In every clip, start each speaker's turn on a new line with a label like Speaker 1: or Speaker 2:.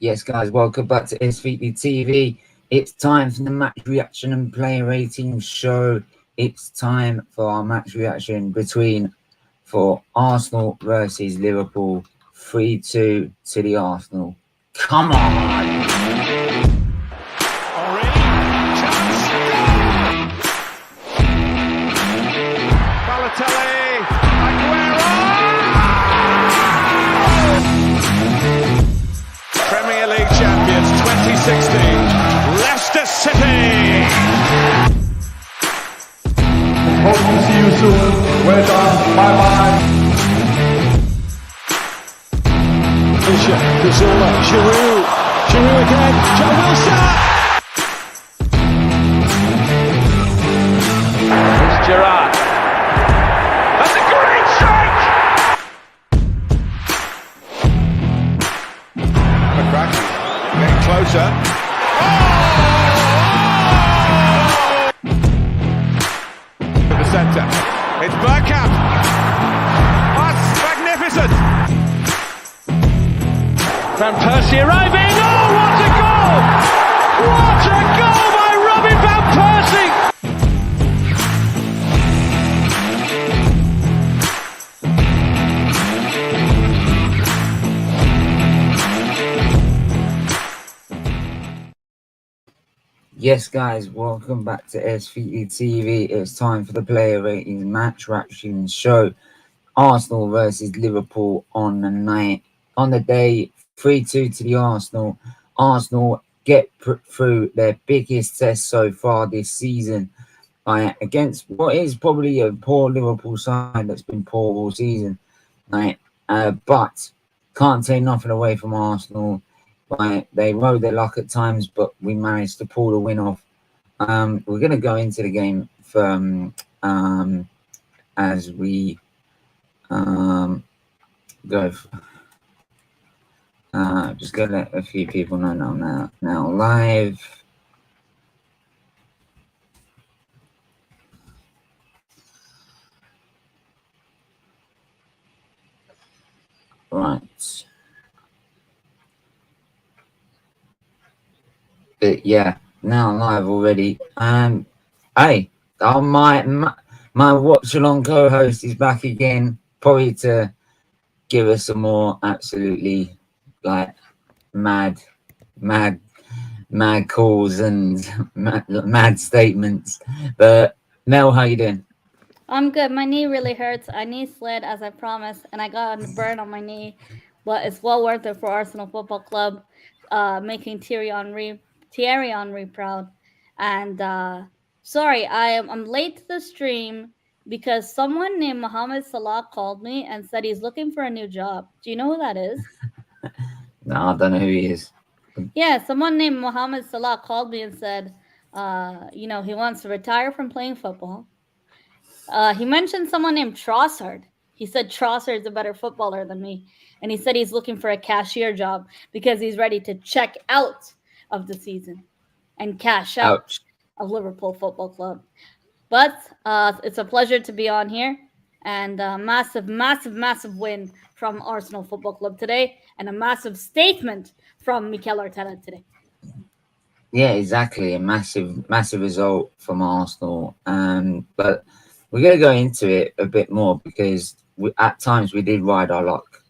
Speaker 1: Yes, guys, welcome back to SFeatleyTV. It's time for the match reaction and player rating show. It's time for our match reaction for Arsenal versus Liverpool. 3-2 to the Arsenal. Come on!
Speaker 2: Premier League champions 2016, Leicester City.
Speaker 3: Hope to see you soon. Well done. Bye bye.
Speaker 2: Fisher, Cazorla, Giroud again, John Wilson. It's Gerrard. That's a great strike. McCracken getting closer. To the centre. It's Bergkamp. That's magnificent. Van Persie arriving. Oh, what a goal! What a goal by Robin Van Persie!
Speaker 1: Yes, guys, welcome back to SFeatleyTV. It's time for the player ratings match reaction show. Arsenal versus Liverpool on the day, 3-2 to the Arsenal. Arsenal get through their biggest test so far this season against what is probably a poor Liverpool side that's been poor all season. But can't take nothing away from Arsenal. They rode their luck at times, but we managed to pull the win off. We're going to go into the game as we go. Just going to let a few people know now live. Right. But yeah, now live already. Hey, my watch along co-host is back again, probably to give us some more absolutely mad calls and mad statements. But Mel, how you doing?
Speaker 4: I'm good. My knee really hurts. I knee slid as I promised, and I got a burn on my knee, but it's well worth it for Arsenal Football Club, making Thierry Henry proud. And sorry, I'm late to the stream because someone named Mohamed Salah called me and said he's looking for a new job. Do you know who that is?
Speaker 1: No, I don't know who he is.
Speaker 4: Yeah, someone named Mohamed Salah called me and said, he wants to retire from playing football. He mentioned someone named Trossard. He said Trossard's a better footballer than me. And he said he's looking for a cashier job because he's ready to check out of the season and cash out of Liverpool Football Club. But it's a pleasure to be on here. And a massive win from Arsenal Football Club today. And a massive statement from Mikel Arteta today.
Speaker 1: Yeah, exactly. A massive result from Arsenal. But we're going to go into it a bit more because at times we did ride our luck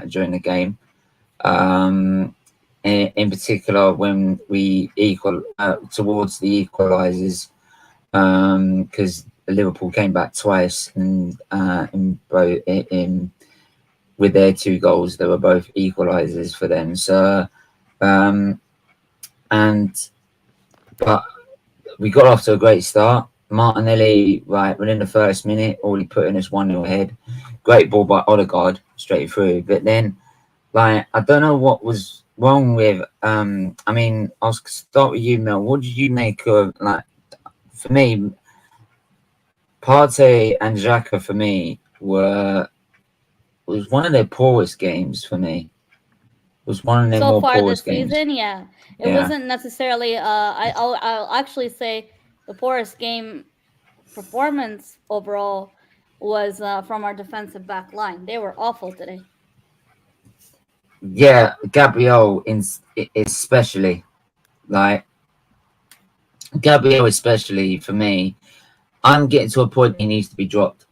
Speaker 1: during the game. In particular, when we towards the equalisers, because Liverpool came back twice, and with their two goals, they were both equalisers for them. So, but we got off to a great start. Martinelli, within the first minute, already putting us 1-0 ahead. Great ball by Odegaard, straight through. But then, I don't know what was wrong with. I'll start with you, Mel. What did you make of for me? Partey and Xhaka for me was one of their poorest games for me. Was one of their
Speaker 4: so
Speaker 1: more
Speaker 4: far
Speaker 1: poorest
Speaker 4: this
Speaker 1: games.
Speaker 4: season. Yeah, it wasn't necessarily. I'll actually say the poorest game performance overall was from our defensive back line. They were awful today.
Speaker 1: yeah, Gabriel especially, like Gabriel especially for me, I'm getting to a point he needs to be dropped.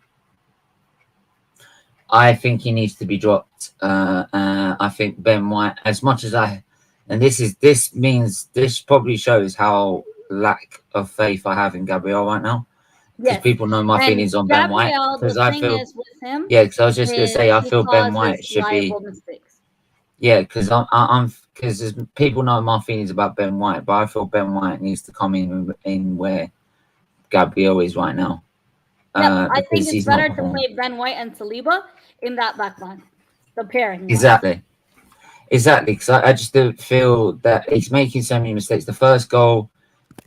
Speaker 1: I think he needs to be dropped. I think Ben White, as much as and this probably shows how lack of faith I have in Gabriel right now, because
Speaker 4: Yes.
Speaker 1: people know my
Speaker 4: And
Speaker 1: feelings on Ben White.
Speaker 4: Gabriel,
Speaker 1: Because
Speaker 4: the
Speaker 1: I
Speaker 4: thing
Speaker 1: feel,
Speaker 4: is with him
Speaker 1: yeah, because I was just gonna
Speaker 4: is
Speaker 1: say I
Speaker 4: he
Speaker 1: feel Ben
Speaker 4: causes
Speaker 1: White should be,
Speaker 4: liable mistakes.
Speaker 1: yeah, because I'm because people know my feelings about Ben White, but I feel Ben White needs to come in where Gabriel is right now,
Speaker 4: Yep, I think
Speaker 1: because
Speaker 4: it's
Speaker 1: he's not
Speaker 4: better to
Speaker 1: performing.
Speaker 4: play Ben White and Saliba in that back line, the pairing wise.
Speaker 1: Exactly, because I just do feel that he's making so many mistakes. The first goal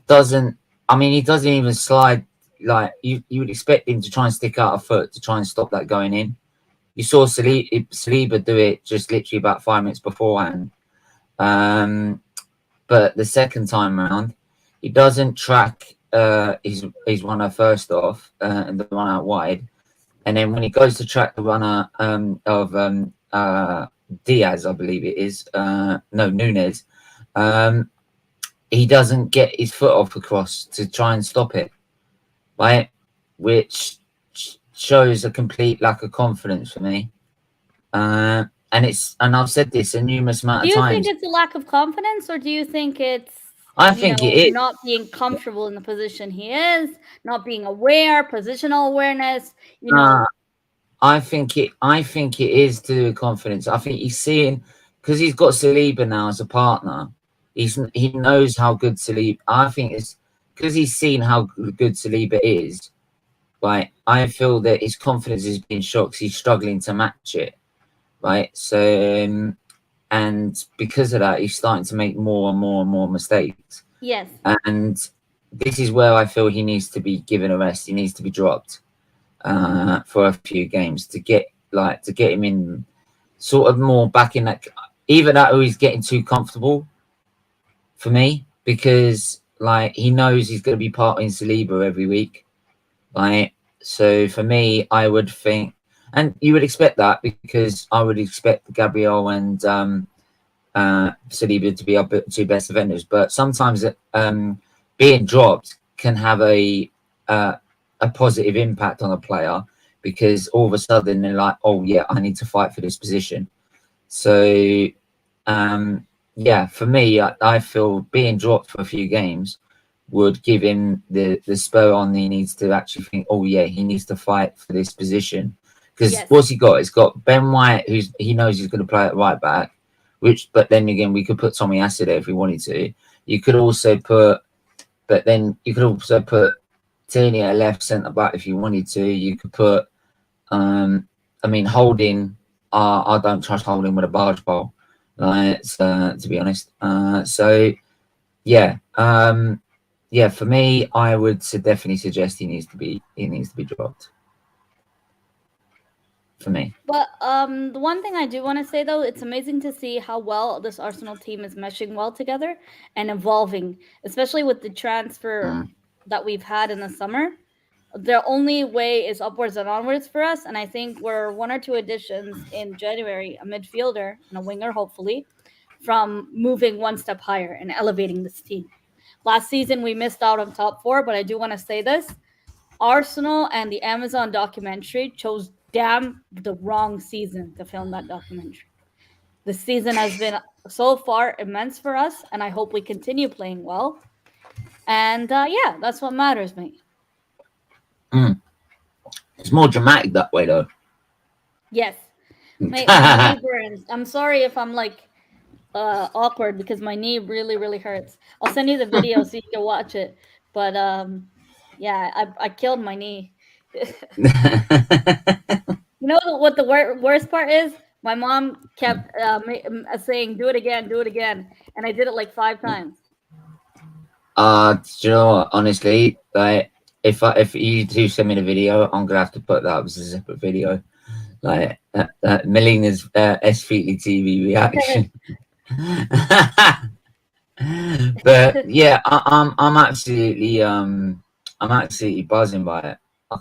Speaker 1: doesn't. I mean, he doesn't even slide. Like you would expect him to try and stick out a foot to try and stop that going in. You saw Saliba do it just literally about 5 minutes beforehand. But the second time round, he doesn't track his runner first off and the run out wide, and then when he goes to track the runner of Diaz, I believe it is, no, Nunez, he doesn't get his foot off across to try and stop it, right? Which shows a complete lack of confidence for me. And I've said this a numerous amount
Speaker 4: Do
Speaker 1: of
Speaker 4: you think
Speaker 1: times.
Speaker 4: it's a lack of confidence, or do you think it's,
Speaker 1: I think it is.
Speaker 4: not being comfortable in the position he is, not being aware, positional awareness,
Speaker 1: Uh, I think it is to do with confidence. I think he's seeing, because he's got Saliba now as a partner. He knows how good Saliba. I think it's because he's seen how good Saliba is. Right, I feel that his confidence is being shot because he's struggling to match it. Right, so and because of that, he's starting to make more and more and more mistakes.
Speaker 4: yes.
Speaker 1: And this is where I feel he needs to be given a rest. He needs to be dropped for a few games to get him in sort of more back in that. Even that, he's getting too comfortable for me, because like he knows he's going to be parting Saliba every week, right? So for me, I would think, and you would expect that, because I would expect Gabriel and Saliba to be our two best defenders, but sometimes being dropped can have a positive impact on a player, because all of a sudden they're like, oh yeah, I need to fight for this position. So yeah, for me, I feel being dropped for a few games would give him the spur on. He needs to actually think, oh yeah, he needs to fight for this position, because
Speaker 4: Yes.
Speaker 1: what's he got? He's got Ben White, he knows he's going to play at right back, but then again, we could put Tommy Acid there if we wanted to. You could also put Tierney at left centre back if you wanted to. You could put, I mean, Holding. I don't trust Holding with a barge pole, to be honest. So yeah, yeah. For me, I would definitely suggest he needs to be dropped. For me,
Speaker 4: But the one thing I do want to say though, it's amazing to see how well this Arsenal team is meshing well together and evolving, especially with the transfer that we've had in the summer. The only way is upwards and onwards for us, and I think we're one or two additions in January, a midfielder and a winger, hopefully, from moving one step higher and elevating this team. Last season we missed out on top four, but I do want to say this: Arsenal and the Amazon documentary chose damn the wrong season to film that documentary. The season has been so far immense for us, and I hope we continue playing well. And yeah, that's what matters, mate.
Speaker 1: it's more dramatic that way, though.
Speaker 4: Yes, mate, my knee burns. I'm sorry if I'm like awkward, because my knee really, really hurts. I'll send you the video so you can watch it. But yeah, I killed my knee. You know what the worst part is? My mom kept saying, "Do it again, do it again," and I did it like 5 times.
Speaker 1: Do you know what? Honestly, like if you do send me the video, I'm gonna have to put that as a separate video, like Melina's SFeatleyTV reaction. But yeah, I'm absolutely buzzing by it. I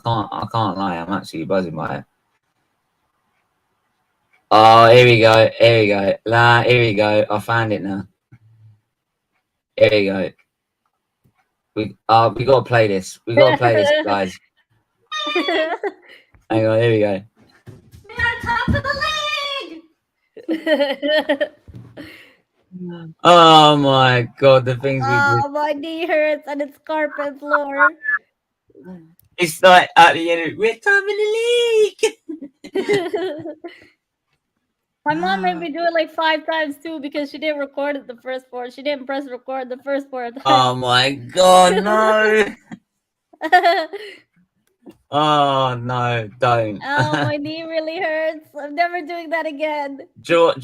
Speaker 1: can't lie, I'm absolutely buzzing by it. Oh, here we go. Here we go. Here we go. I found it now. Here we go. We gotta play this. We gotta play this, guys. Hang on. Here we go.
Speaker 4: We are top of the league.
Speaker 1: Oh my god, the things we do.
Speaker 4: Oh, my knee hurts and it's carpet floor.
Speaker 1: It's like at the end, we're top of the league.
Speaker 4: My mom made me do it like 5 times too because she didn't record it the first 4. She didn't press record the first 4 times.
Speaker 1: Oh my god, no. Oh no, don't.
Speaker 4: Oh, my knee really hurts. I'm never doing that again.
Speaker 1: Do you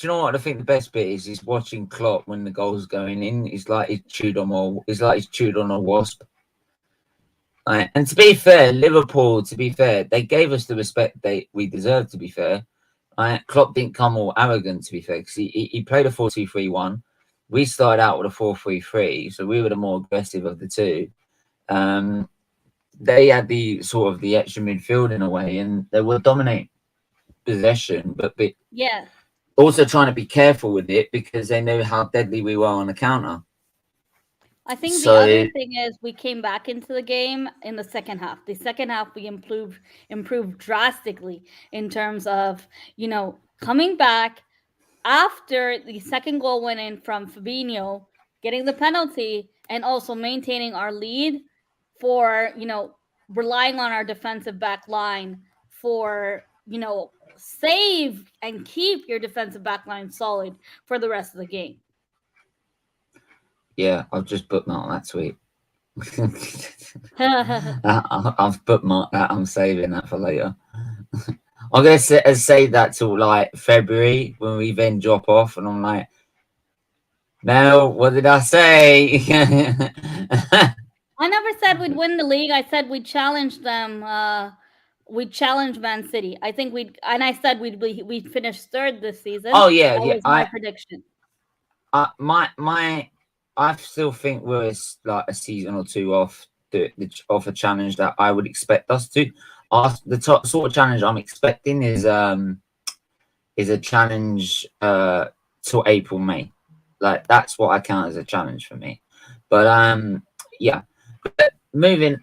Speaker 1: know what I think the best bit is watching Klopp when the goal's going in. It's like he's chewed on a wasp. Right. And to be fair, Liverpool, they gave us the respect we deserve, to be fair. Right. Klopp didn't come all arrogant, to be fair, because he played a 4-2-3-1. We started out with a 4-3-3, so we were the more aggressive of the two. They had the sort of the extra midfield in a way, and they were dominating possession, but
Speaker 4: yeah,
Speaker 1: also trying to be careful with it because they know how deadly we were on the counter.
Speaker 4: I think the other thing is we came back into the game in the second half. The second half we improved drastically in terms of, you know, coming back after the second goal went in from Fabinho, getting the penalty, and also maintaining our lead for, you know, relying on our defensive back line for, you know, save and keep your defensive back line solid for the rest of the game.
Speaker 1: Yeah, I've just bookmarked that tweet. I've bookmarked that. I'm saving that for later. I'm going to say that till like February when we then drop off, and I'm like, no, what did I say?
Speaker 4: I never said we'd win the league. I said we'd challenge them. We'd challenge Man City. I think I said we'd finish 3rd this season.
Speaker 1: Oh yeah,
Speaker 4: that was my prediction.
Speaker 1: I still think we're like a season or 2 off a challenge that I would expect us to. The top sort of challenge I'm expecting is a challenge till April, May. Like that's what I count as a challenge for me. But yeah. But moving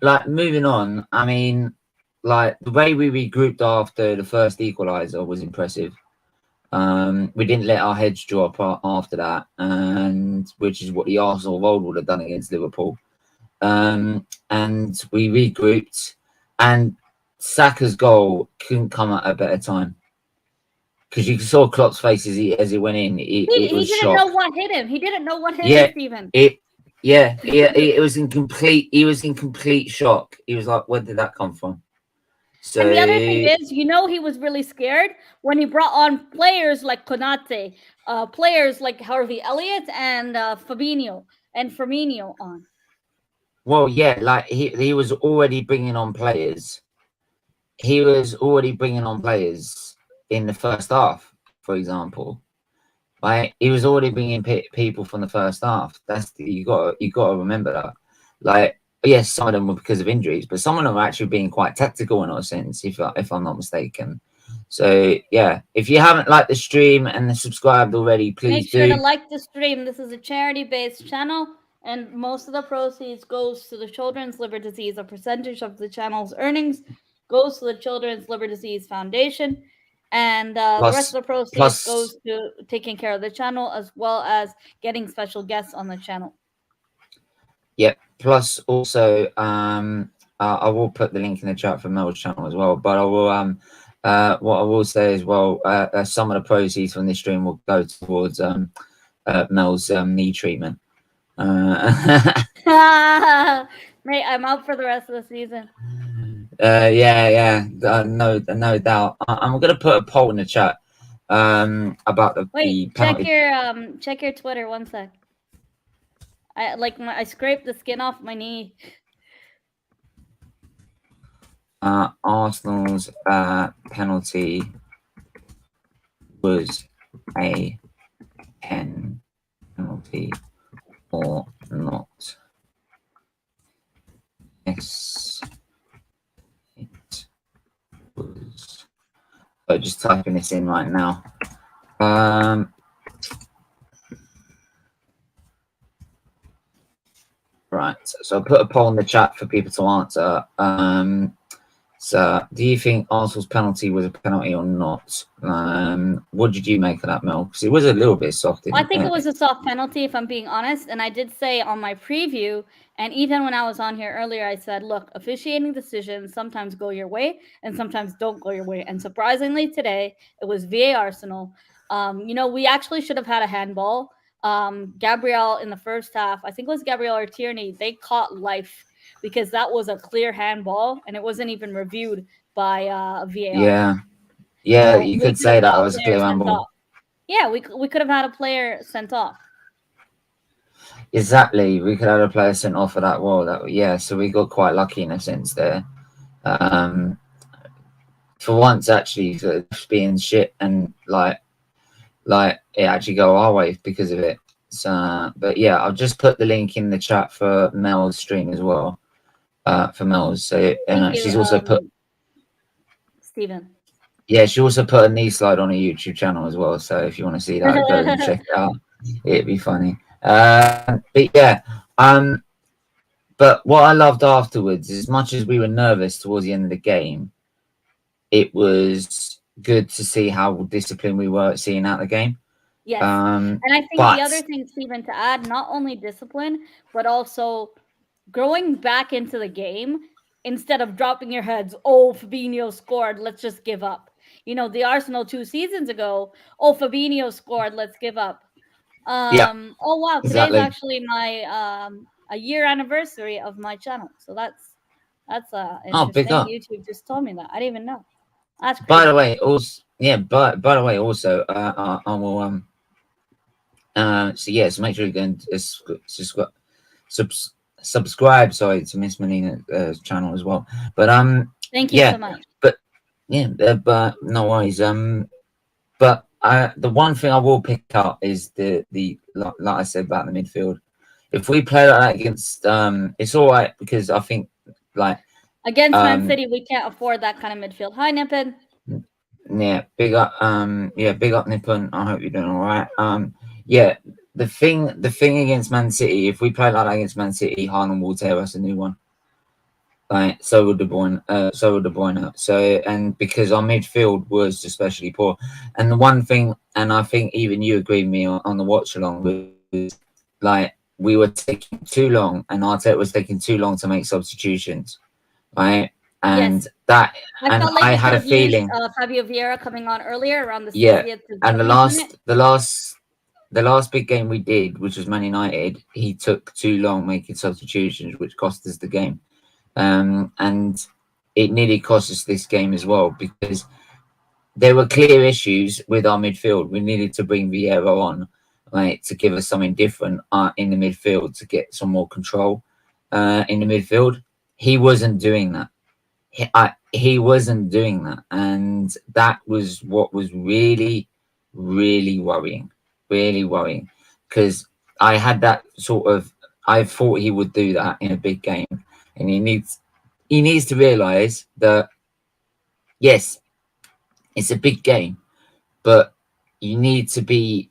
Speaker 1: on, I mean, like the way we regrouped after the first equaliser was impressive. We didn't let our heads drop after that, and which is what the Arsenal of old would have done against Liverpool. And we regrouped, and Saka's goal couldn't come at a better time because you saw Klopp's face as he went in. He
Speaker 4: didn't
Speaker 1: shocked.
Speaker 4: know what hit him. He didn't know what hit him, Stephen.
Speaker 1: It was in complete. He was in complete shock. He was like, "Where did that come from?" So,
Speaker 4: and the other thing is, you know, he was really scared when he brought on players like Konate, players like Harvey Elliott and Fabinho and Firmino on.
Speaker 1: Well, yeah, like he was already bringing on players. He was already bringing on players in the first half, for example. Like he was already bringing people from the first half. You got to remember that. Like, yes, some of them were because of injuries, but some of them were actually being quite tactical in a sense, if I'm not mistaken. So yeah, if you haven't liked the stream and subscribed already, please
Speaker 4: make sure to like the stream. This is a charity-based channel, and most of the proceeds goes to the Children's Liver Disease. A percentage of the channel's earnings goes to the Children's Liver Disease Foundation. And the rest of the proceeds goes to taking care of the channel as well as getting special guests on the channel.
Speaker 1: Yep. Plus, also, I will put the link in the chat for Mel's channel as well. But I will, what I will say as well, some of the proceeds from this stream will go towards Mel's knee treatment.
Speaker 4: Mate, I'm out for the rest of the season.
Speaker 1: Yeah, no doubt. I'm gonna put a poll in the chat about the penalty.
Speaker 4: Check your Twitter 1 sec. I scraped the skin off my knee.
Speaker 1: Arsenal's penalty was a penalty or not? Yes. Was. So just typing this in right now. Right, so I'll put a poll in the chat for people to answer. So, do you think Arsenal's penalty was a penalty or not? What did you make of that, Mel? Because it was a little bit soft.
Speaker 4: I think it was a soft penalty, if I'm being honest. And I did say on my preview, and even when I was on here earlier, I said, look, officiating decisions sometimes go your way and sometimes don't go your way. And surprisingly, today, it was VA Arsenal. You know, we actually should have had a handball. Gabriel in the first half, I think it was Gabriel or Tierney, they caught life because that was a clear handball and it wasn't even reviewed by VAR.
Speaker 1: Yeah,
Speaker 4: So
Speaker 1: you could say that was a clear handball.
Speaker 4: Yeah, we could have had a player sent off.
Speaker 1: Exactly, we could have a player sent off for that wall. Yeah, so we got quite lucky in a sense there. For once, actually, for being shit and like it actually go our way because of it. So, but yeah, I'll just put the link in the chat for Mel's stream as well. For Mel's, so she's also put
Speaker 4: Stephen.
Speaker 1: Yeah, she also put a knee slide on a YouTube channel as well. So if you want to see that, go and check it out. It'd be funny. But yeah, but what I loved afterwards, as much as we were nervous towards the end of the game, it was good to see how disciplined we were at seeing out the game.
Speaker 4: Yes, and I think the other thing, Stephen, to add, not only discipline, but also growing back into the game instead of dropping your heads. Oh, Fabinho scored, let's just give up. You know, the Arsenal 2 seasons ago, oh, Fabinho scored, let's give up. Oh wow, today's actually my a year anniversary of my channel, so that's interesting. YouTube just told me that. I didn't even know. That's crazy.
Speaker 1: By the way, also by the way, also I will so yeah, so make sure you go and subscribe, sorry, to Miss Melina's channel as well. But
Speaker 4: thank you so much.
Speaker 1: But yeah, but no worries. But the one thing I will pick up is the like I said about the midfield. If we play like that against it's all right, because I think like
Speaker 4: against Man City we can't afford that kind of midfield. Hi Nippon.
Speaker 1: Yeah, big up big up Nippon. I hope you're doing all right. Yeah, the thing against Man City, if we play like that against Man City, Haaland will tear us a new one. Right, so would De Bruyne. So, and because our midfield was especially poor, and the one thing, and I think even you agree with me on the watch along, was like we were taking too long, and Arteta was taking too long to make substitutions, right? And
Speaker 4: yes.
Speaker 1: that,
Speaker 4: I
Speaker 1: had a feeling.
Speaker 4: Fabio Vieira coming on earlier around the
Speaker 1: 60th and the last big game we did, which was Man United, he took too long making substitutions, which cost us the game. And it nearly cost us this game as well, because there were clear issues with our midfield. We needed to bring Vieira on, right, to give us something different in the midfield, to get some more control in the midfield. He wasn't doing that. He wasn't doing that, and that was what was really, really worrying. Really worrying, because I had that sort of. I thought he would do that in a big game. And he needs to realize that, yes, it's a big game, but you need to be.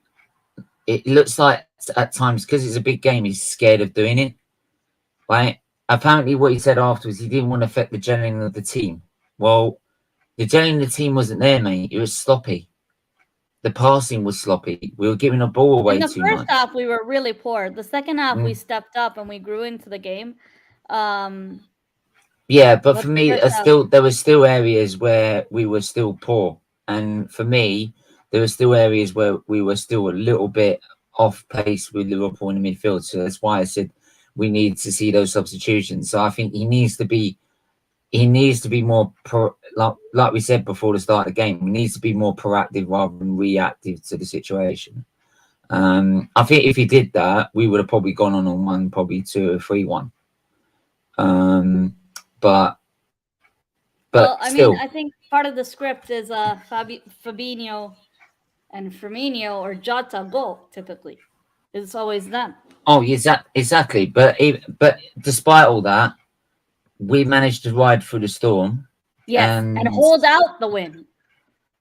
Speaker 1: It looks like at times, because it's a big game, he's scared of doing it, right? Apparently, what he said afterwards, he didn't want to affect the gelling of the team. Well, the gelling of the team wasn't there, mate. It was sloppy. The passing was sloppy. We were giving the ball away too much.
Speaker 4: In the first half, we were really poor. The second half, we stepped up and we grew into the game.
Speaker 1: Yeah, but for me, there were still areas where we were still poor, and for me, there were still areas where we were still a little bit off pace with Liverpool in the midfield. So that's why I said we need to see those substitutions. So I think he needs to be more like we said before the start of the game. He needs to be more proactive rather than reactive to the situation. I think if he did that, we would have probably gone on one, probably 2 or 3-1. But
Speaker 4: well,
Speaker 1: still,
Speaker 4: I think part of the script is Fabinho and Firmino or Jota goal. Typically, it's always them.
Speaker 1: Oh, exactly. But despite all that, we managed to ride through the storm.
Speaker 4: Yes, and hold out the win.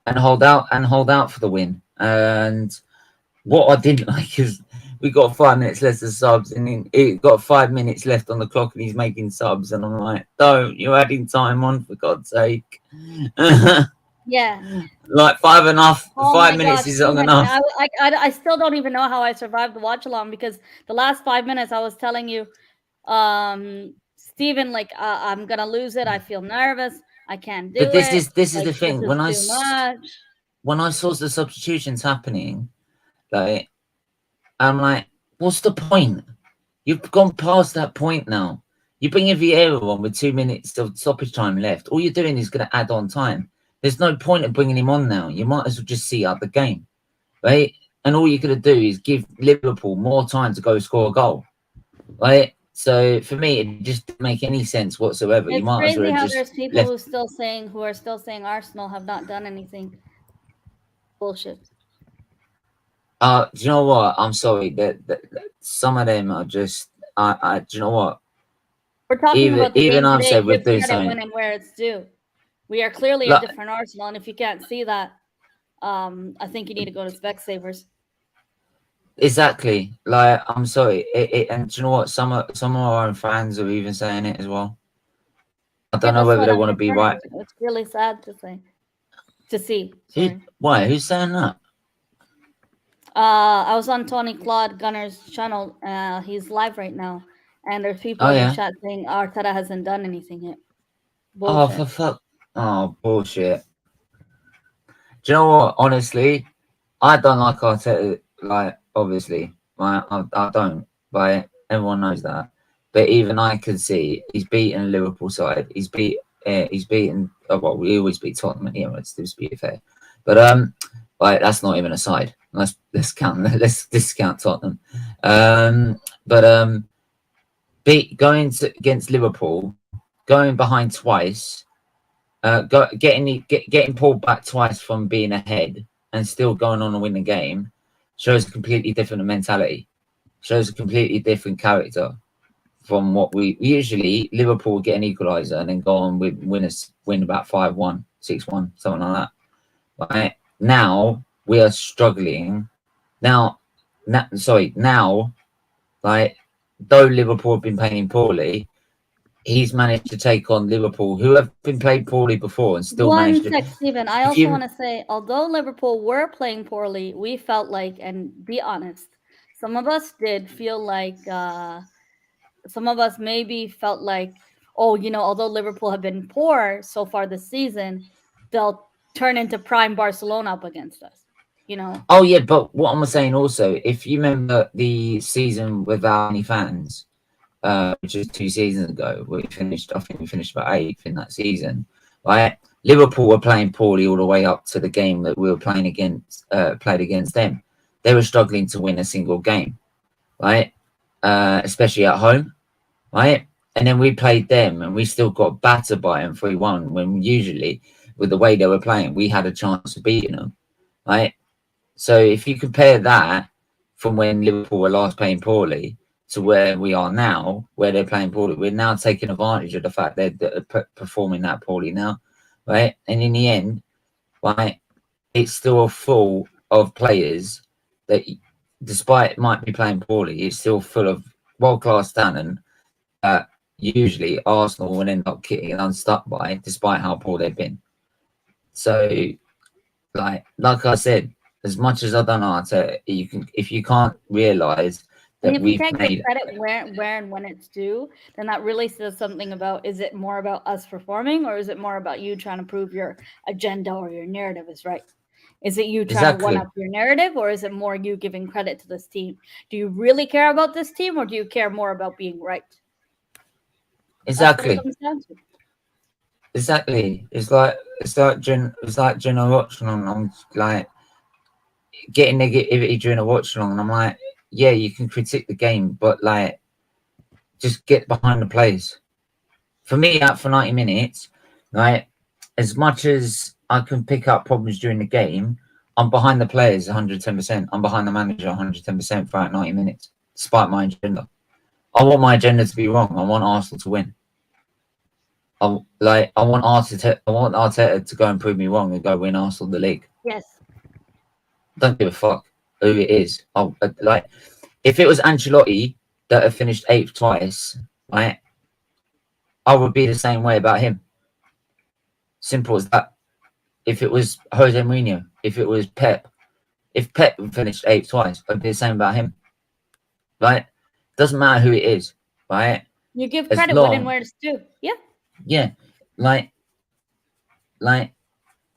Speaker 1: and hold out for the win. And what I didn't like is we got 5 minutes left of subs, and it got 5 minutes left on the clock, and he's making subs, and I'm like, don't, you're adding time on, for God's sake.
Speaker 4: Yeah.
Speaker 1: Like 5
Speaker 4: Oh
Speaker 1: 5
Speaker 4: my
Speaker 1: minutes
Speaker 4: gosh,
Speaker 1: is long
Speaker 4: Steven,
Speaker 1: enough.
Speaker 4: I still don't even know how I survived the watch along, because the last 5 minutes I was telling you, Steven, like, I'm gonna lose it. I feel nervous. I can't
Speaker 1: But
Speaker 4: do it.
Speaker 1: this is
Speaker 4: Like,
Speaker 1: the
Speaker 4: this
Speaker 1: thing.
Speaker 4: is too much.
Speaker 1: When I saw the substitutions happening, like, I'm like, what's the point? You've gone past that point now. You bring Vieira on with 2 minutes of stoppage time left. All you're doing is going to add on time. There's no point in bringing him on now. You might as well just see out the game, right? And all you're going to do is give Liverpool more time to go score a goal, right? So for me, it just didn't make any sense whatsoever. You
Speaker 4: It's
Speaker 1: might as well
Speaker 4: crazy
Speaker 1: have
Speaker 4: how
Speaker 1: just
Speaker 4: there's people
Speaker 1: left.
Speaker 4: who are still saying Arsenal have not done anything. Bullshit.
Speaker 1: Do you know what? I'm sorry that some of them are just. Do you know what?
Speaker 4: We're talking about the
Speaker 1: Even
Speaker 4: game
Speaker 1: I've
Speaker 4: today.
Speaker 1: said we'll
Speaker 4: Give
Speaker 1: do
Speaker 4: credit
Speaker 1: something.
Speaker 4: when and where it's due. We are clearly a
Speaker 1: Like,
Speaker 4: different Arsenal, and if you can't see that, I think you need to go to Specsavers.
Speaker 1: exactly. Like, I'm sorry. And do you know what? Some of our own fans are even saying it as well. I
Speaker 4: Yeah,
Speaker 1: don't know
Speaker 4: that's
Speaker 1: whether
Speaker 4: what
Speaker 1: they
Speaker 4: I'm
Speaker 1: want to be
Speaker 4: referring
Speaker 1: right.
Speaker 4: to. It's really sad to say, to see. Sorry.
Speaker 1: Why? Who's saying that?
Speaker 4: I was on Tony Claude Gunner's channel. He's live right now, and there's people
Speaker 1: Oh
Speaker 4: in the
Speaker 1: yeah.
Speaker 4: chat saying Arteta hasn't done anything yet.
Speaker 1: Oh,
Speaker 4: Bullshit.
Speaker 1: for fuck. Oh, bullshit. Do you know what? Honestly, I don't like Arteta. Like, obviously, right? I don't. But everyone knows that. But even I can see he's beaten Liverpool side. He's beaten. Oh, well, we always beat Tottenham at the Emirates. To be fair, but like, that's not even a side. Let's count. Let's discount Tottenham. But against Liverpool, going behind twice, getting pulled back twice from being ahead and still going on to win the game shows a completely different mentality, shows a completely different character from what we usually. Liverpool get an equaliser and then go on with win about 5-1, 6-1, something like that. Right now we are struggling. Now, like, though Liverpool have been playing poorly, he's managed to take on Liverpool, who have been played poorly before, and still
Speaker 4: One
Speaker 1: managed to.
Speaker 4: sec, Stephen. I
Speaker 1: If
Speaker 4: also
Speaker 1: you
Speaker 4: want to say, although Liverpool were playing poorly, we felt like, and be honest, some of us did feel like, some of us maybe felt like, oh, although Liverpool have been poor so far this season, they'll turn into prime Barcelona up against us.
Speaker 1: Oh yeah, but what I'm saying also, if you remember the season without any fans, which was 2 seasons ago, we finished. I think we finished about 8th in that season. Right, Liverpool were playing poorly all the way up to the game that we were playing against. Played against them, they were struggling to win a single game. Right, especially at home. Right, and then we played them, and we still got battered by them 3-1. When usually, with the way they were playing, we had a chance of beating them. Right. So if you compare that from when Liverpool were last playing poorly to where we are now, where they're playing poorly, we're now taking advantage of the fact they're performing that poorly now, right? And in the end, right, it's still full of players that, despite it might be playing poorly, it's still full of world-class talent that usually Arsenal will end up getting unstuck by, despite how poor they've been. So, like I said, as much as I don't know, if you can't realize
Speaker 4: And
Speaker 1: that
Speaker 4: if you
Speaker 1: we've
Speaker 4: can't give
Speaker 1: made.
Speaker 4: credit where and when it's due, then that really says something about, is it more about us performing, or is it more about you trying to prove your agenda or your narrative is right? Is it you trying to one
Speaker 1: Exactly.
Speaker 4: up your narrative, or is it more you giving credit to this team? Do you really care about this team, or do you care more about being right? That's what it
Speaker 1: Exactly.
Speaker 4: comes down to.
Speaker 1: Exactly. It's like during a watch along. I'm like getting negativity during a watch along, and I'm like, yeah, you can critique the game, but like, just get behind the plays. For me, out for 90 minutes, right? As much as I can pick up problems during the game, I'm behind the players 110%. I'm behind the manager 110% throughout 90 minutes, despite my agenda. I want my agenda to be wrong. I want Arsenal to win. I want Arteta to go and prove me wrong and go win Arsenal the league.
Speaker 4: Yes.
Speaker 1: Don't give a fuck who it is. Like, if it was Ancelotti that had finished 8th twice, right, I would be the same way about him. Simple as that. If it was Jose Mourinho, if it was Pep, if Pep finished 8th twice, I'd be the same about him. Right? Doesn't matter who it is, right?
Speaker 4: You give credit when where it's due. Yeah.
Speaker 1: Yeah. Like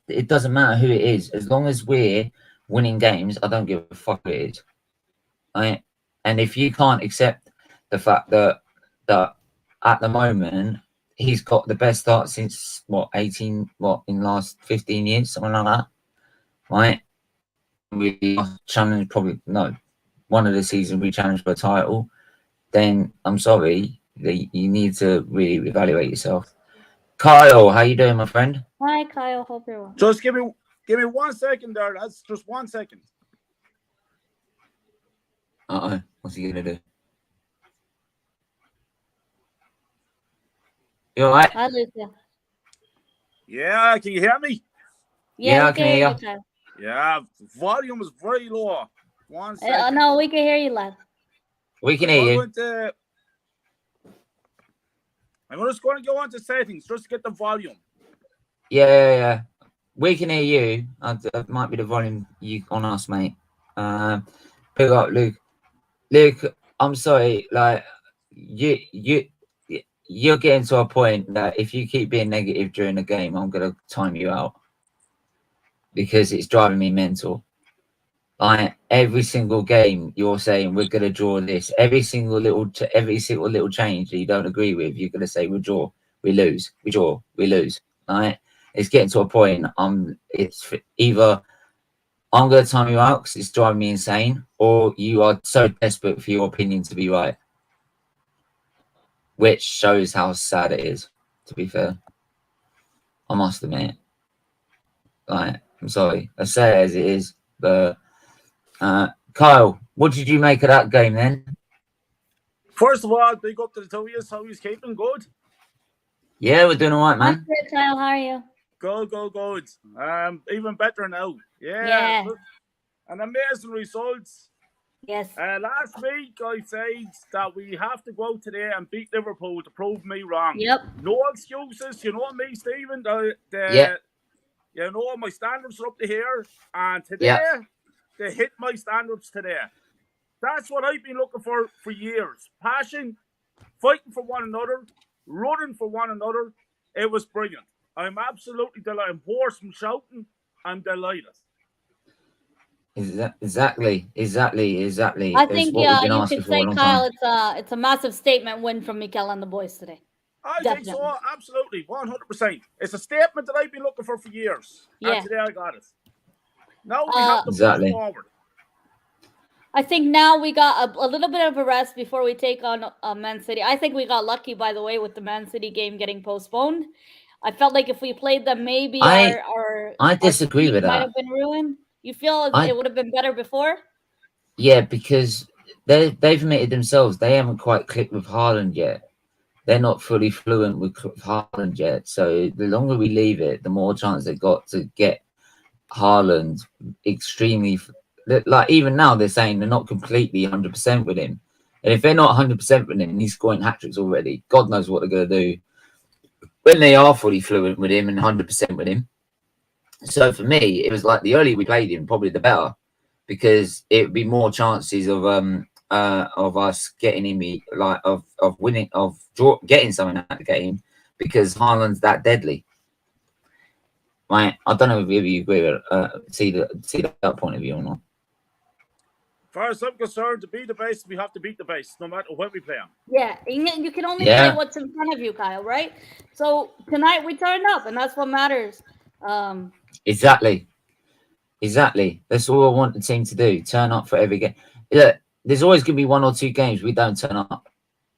Speaker 1: it doesn't matter who it is. As long as we're winning games, I don't give a fuck who it is. Right? And if you can't accept the fact that at the moment he's got the best start since in the last 15 years, something like that, right? We challenged one of the seasons we challenged for a title, then I'm sorry, you need to really evaluate yourself. Kyle, how you doing, my friend?
Speaker 4: Hi, Kyle. Hope you're well.
Speaker 5: Just give me 1 second there. That's just 1 second.
Speaker 1: What's he gonna do? You alright?
Speaker 4: Hi, Lucia.
Speaker 5: Yeah, can you hear me?
Speaker 1: Yeah, I can hear you.
Speaker 4: Kyle.
Speaker 5: Yeah, volume is very low. 1 second.
Speaker 4: No, we can hear you, lad.
Speaker 1: We can hear you.
Speaker 5: I'm just going to go on to settings just to get the volume.
Speaker 1: Yeah. We can hear you. It might be the volume on us, mate. Pick up, Luke. Luke, I'm sorry. Like you're getting to a point that if you keep being negative during the game, I'm gonna time you out because it's driving me mental. Like every single game, you're saying we're gonna draw this. Every single little change that you don't agree with, you're gonna say we draw, we lose, we draw, we lose. Right? It's getting to a point. It's either I'm gonna time you out because it's driving me insane, or you are so desperate for your opinion to be right, which shows how sad it is. To be fair, I must admit. Like, I'm sorry, I say it as it is, but. Kyle, what did you make of that game then?
Speaker 5: First of all, big up to the two of you. How he's keeping good?
Speaker 1: Yeah, we're doing all right, man.
Speaker 4: I'm good, Kyle. How are you?
Speaker 5: Good. Even better now.
Speaker 4: Yeah.
Speaker 5: And amazing results.
Speaker 4: Yes.
Speaker 5: Last week I said that we have to go out today and beat Liverpool to prove me wrong.
Speaker 4: Yep.
Speaker 5: No excuses. You know me, Stephen.
Speaker 1: Yeah.
Speaker 5: You know my standards are up to here, and today. Yeah. They hit my standards today. That's what I've been looking for years. Passion, fighting for one another, running for one another. It was brilliant. I'm absolutely delighted. I'm hoarse from shouting. I'm delighted.
Speaker 1: Exactly.
Speaker 4: I think you could say, Kyle, it's a massive statement win from Mikel and the boys today.
Speaker 5: I think so. Absolutely. 100%. It's a statement that I've been looking for years. Yeah. And today I got it. Now we have to push forward.
Speaker 4: I think now we got a little bit of a rest before we take on Man City. I think we got lucky, by the way, with the Man City game getting postponed. I felt like if we played them, maybe
Speaker 1: I disagree with that.
Speaker 4: Might have been ruined. You feel it would have been better before?
Speaker 1: Yeah, because they've admitted themselves they haven't quite clicked with Haaland yet. They're not fully fluent with Haaland yet. So the longer we leave it, the more chance they've got to get Haaland extremely, like even now they're saying they're not completely 100% with him, and if they're not 100% with him and he's scoring hat-tricks already, God knows what they're going to do when they are fully fluent with him and 100% with him. So for me, it was like the earlier we played him, probably the better, because it would be more chances of us getting him, like of winning, getting something out of the game, because Haaland's that deadly. Right, I don't know if you agree with see that point of view or not.
Speaker 5: As far as I'm concerned, to be the best, we have to beat the best, no matter what we play on.
Speaker 4: Yeah, you can only play what's in front of you, Kyle, right? So tonight we turned up, and that's what matters.
Speaker 1: Exactly. That's all I want the team to do. Turn up for every game. Look, there's always going to be 1 or 2 games we don't turn up.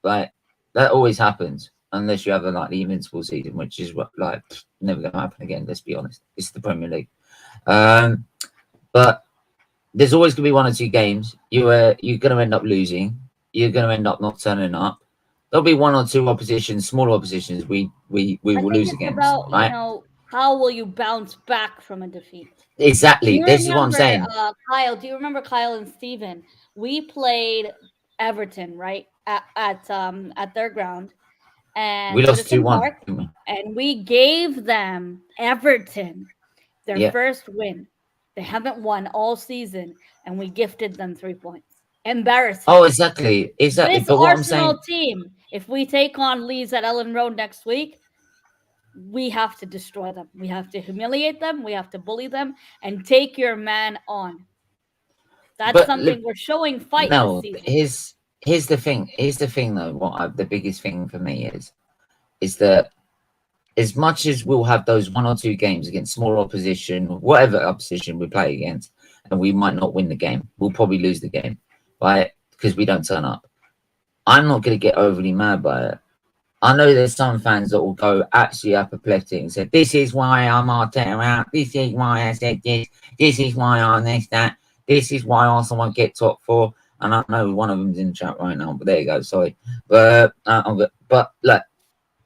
Speaker 1: Like, that always happens. Unless you have the invincible season, which is like never going to happen again. Let's be honest. It's the Premier League, but there's always going to be 1 or 2 games you're going to end up losing. You're going to end up not turning up. there'll be one or two oppositions, small oppositions we will lose against.
Speaker 4: About,
Speaker 1: right?
Speaker 4: How will you bounce back from a defeat?
Speaker 1: Exactly. This is what I'm saying.
Speaker 4: Kyle, do you remember Kyle and Steven? We played Everton, right? At their ground. And
Speaker 1: We lost 2-1.
Speaker 4: And we gave them Everton their first win. They haven't won all season, and we gifted them 3 points. Embarrassing.
Speaker 1: Oh, exactly. This
Speaker 4: but what Arsenal team, if we take on Leeds at Ellen Road next week, we have to destroy them. We have to humiliate them. We have to bully them and take your man on. That's something we're showing fight this season.
Speaker 1: Here's the thing. Here's the thing, though. The biggest thing for me is that as much as we'll have those 1 or 2 games against small opposition, whatever opposition we play against, and we might not win the game, we'll probably lose the game, right? Because we don't turn up. I'm not going to get overly mad by it. I know there's some fans that will go actually apoplectic and say, this is why I'm Arteta out. This is why I said this. This is why I this, that. This is why Arsenal won't get top 4. And I know one of them's in the chat right now, but there you go. Sorry. But look,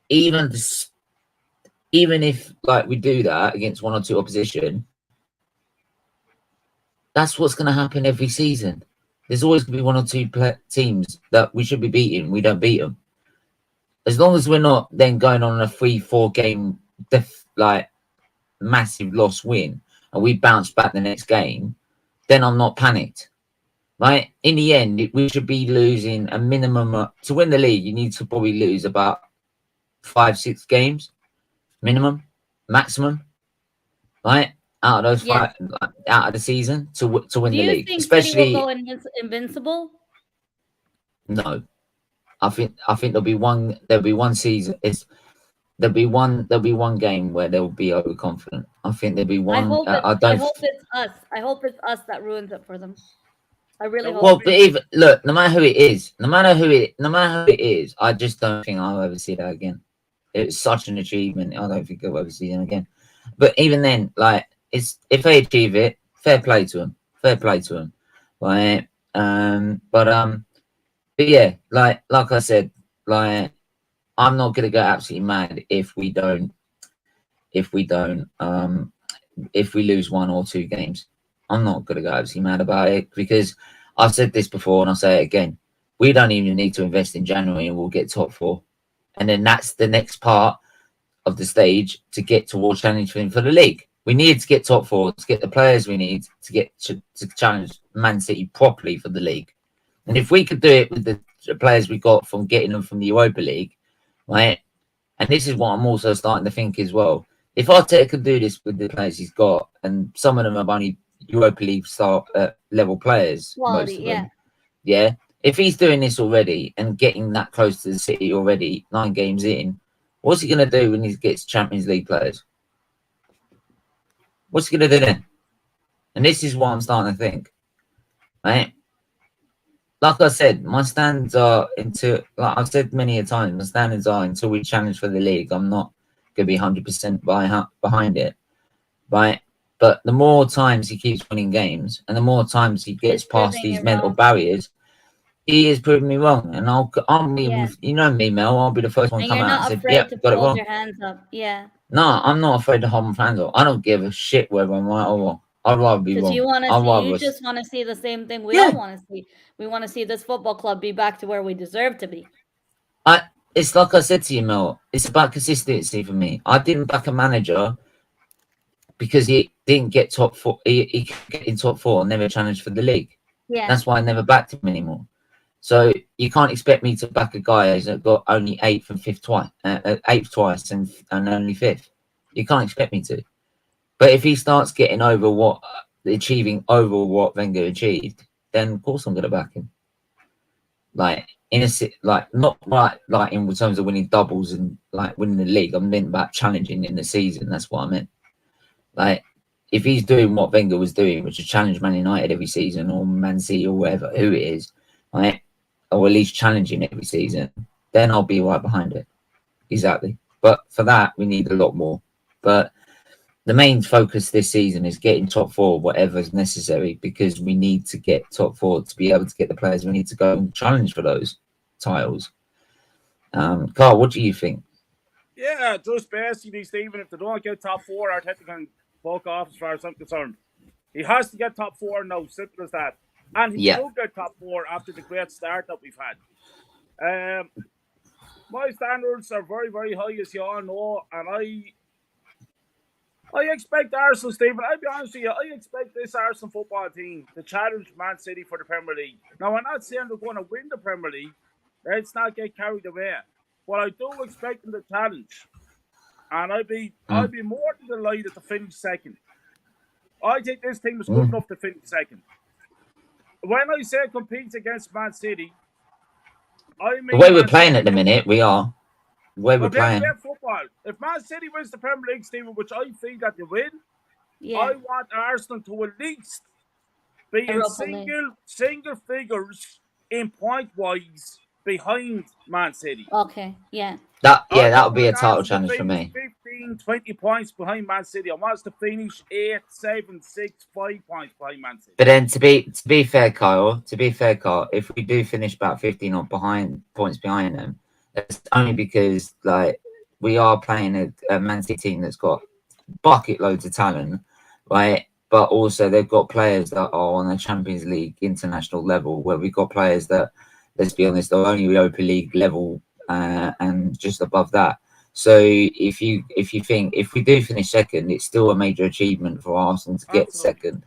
Speaker 1: even if like we do that against 1 or 2 opposition, that's what's going to happen every season. There's always going to be 1 or 2 teams that we should be beating. We don't beat them. As long as we're not then going on a 3-4 game massive loss win and we bounce back the next game, then I'm not panicked. Right? In the end, we should be losing a minimum to win the league. You need to probably lose about 5-6 games minimum, maximum, right? Out of those 5 out of the season to win the league.
Speaker 4: Especially will go invincible?
Speaker 1: No. I think there'll be one season. There'll be one game where they'll be overconfident. I think there'll be one. I hope
Speaker 4: it's us. I hope it's us that ruins it for them. I really hope.
Speaker 1: Well, but even look, no matter who it is, I just don't think I'll ever see that again. It's such an achievement. I don't think I'll ever see them again. But even then, like, if they achieve it, fair play to them. Fair play to them. Right. But yeah, like I said, like I'm not gonna go absolutely mad if we lose 1 or 2 games. I'm not gonna go absolutely mad about it because I've said this before and I'll say it again. We don't even need to invest in January and we'll get top 4. And then that's the next part of the stage to get towards challenging for the league. We need to get top 4 to get the players we need to get to challenge Man City properly for the league. And if we could do it with the players we got from getting them from the Europa League, right? And this is what I'm also starting to think as well. If Arteta could do this with the players he's got, and some of them are only Europa League level players, most of them, yeah. If he's doing this already and getting that close to the City already, 9 games in, what's he going to do when he gets Champions League players? What's he going to do then? And this is what I'm starting to think, right? Like I said, my standards are like I've said many a time, my standards are until we challenge for the league, I'm not going to be 100% behind it, right? But the more times he keeps winning games and the more times he gets past these mental barriers, he is proving me wrong. And you know me, Mel, I'll be the first one to come out and say, yeah, got it wrong.
Speaker 4: Your hands up. Yeah.
Speaker 1: No, I'm not afraid to hold my hands up. I don't give a shit whether I'm right or wrong. I'd rather be wrong.
Speaker 4: You just want to see the same thing we all want to see. We want to see this football club be back to where we deserve to be.
Speaker 1: It's like I said to you, Mel. It's about consistency for me. I didn't back a manager because he didn't get top 4. He could get in top 4 and never challenged for the league.
Speaker 4: Yeah,
Speaker 1: that's why I never backed him anymore. So you can't expect me to back a guy who's got only 8th and 5th twice, 8th twice, and only 5th. You can't expect me to. But if he starts getting achieving over what Wenger achieved, then of course I'm going to back him. Like not like in terms of winning doubles and like winning the league. I meant about challenging in the season. That's what I meant. Like if he's doing what Wenger was doing, which is challenge Man United every season or Man City or whatever who it is, right, or at least challenging every season, then I'll be right behind it. Exactly. But for that, we need a lot more. But the main focus this season is getting top 4, whatever is necessary, because we need to get top 4 to be able to get the players we need to go and challenge for those titles. Carl, what do you think?
Speaker 5: Yeah, just basically, Stephen, if they don't get top 4, Arteta can fuck off as far as I'm concerned. He has to get top 4 now, simple as that. And he should get top 4 after the great start that we've had. My standards are very, very high, as you all know, and I expect Arsenal, Stephen, I'll be honest with you, I expect this Arsenal football team to challenge Man City for the Premier League. Now, I'm not saying they're going to win the Premier League. Let's not get carried away. But I do expect them to challenge. And I'd be more than delighted to finish second. I think this team is good enough to finish second. When I say compete against Man City, I mean...
Speaker 1: The way we're playing at the minute, we are. The way we're playing.
Speaker 5: Football. If Man City wins the Premier League, Stephen, which I feel that they win, I want Arsenal to at least be in single figures in point-wise behind Man City.
Speaker 4: Okay, yeah.
Speaker 1: That would be a title challenge for me.
Speaker 5: 15, 20 points behind Man City. I want us to finish 8, 7, 6, 5 points behind Man City.
Speaker 1: But then to be fair, Kyle, if we do finish about 15 or points behind them, it's only because like we are playing a Man City team that's got bucket loads of talent, right? But also they've got players that are on the Champions League international level, where we've got players that, let's be honest, are only Europa League level and just above that. So if you think if we do finish second, it's still a major achievement for Arsenal to get second.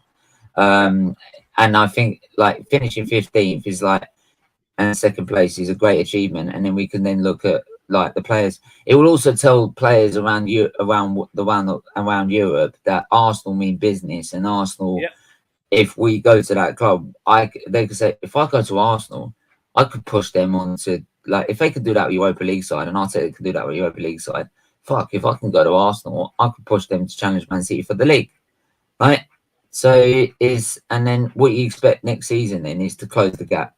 Speaker 1: And I think like finishing 15th is like, and second place is a great achievement. And then we can then look at like the players. It will also tell players around Europe that Arsenal mean business, and Arsenal. Yeah. If we go to that club, they could say, if I go to Arsenal, I could push them on to, like, if they could do that with Europa League side, and Arteta could do that with Europa League side, if I can go to Arsenal, I could push them to challenge Man City for the league, right? So and then what you expect next season then is to close the gap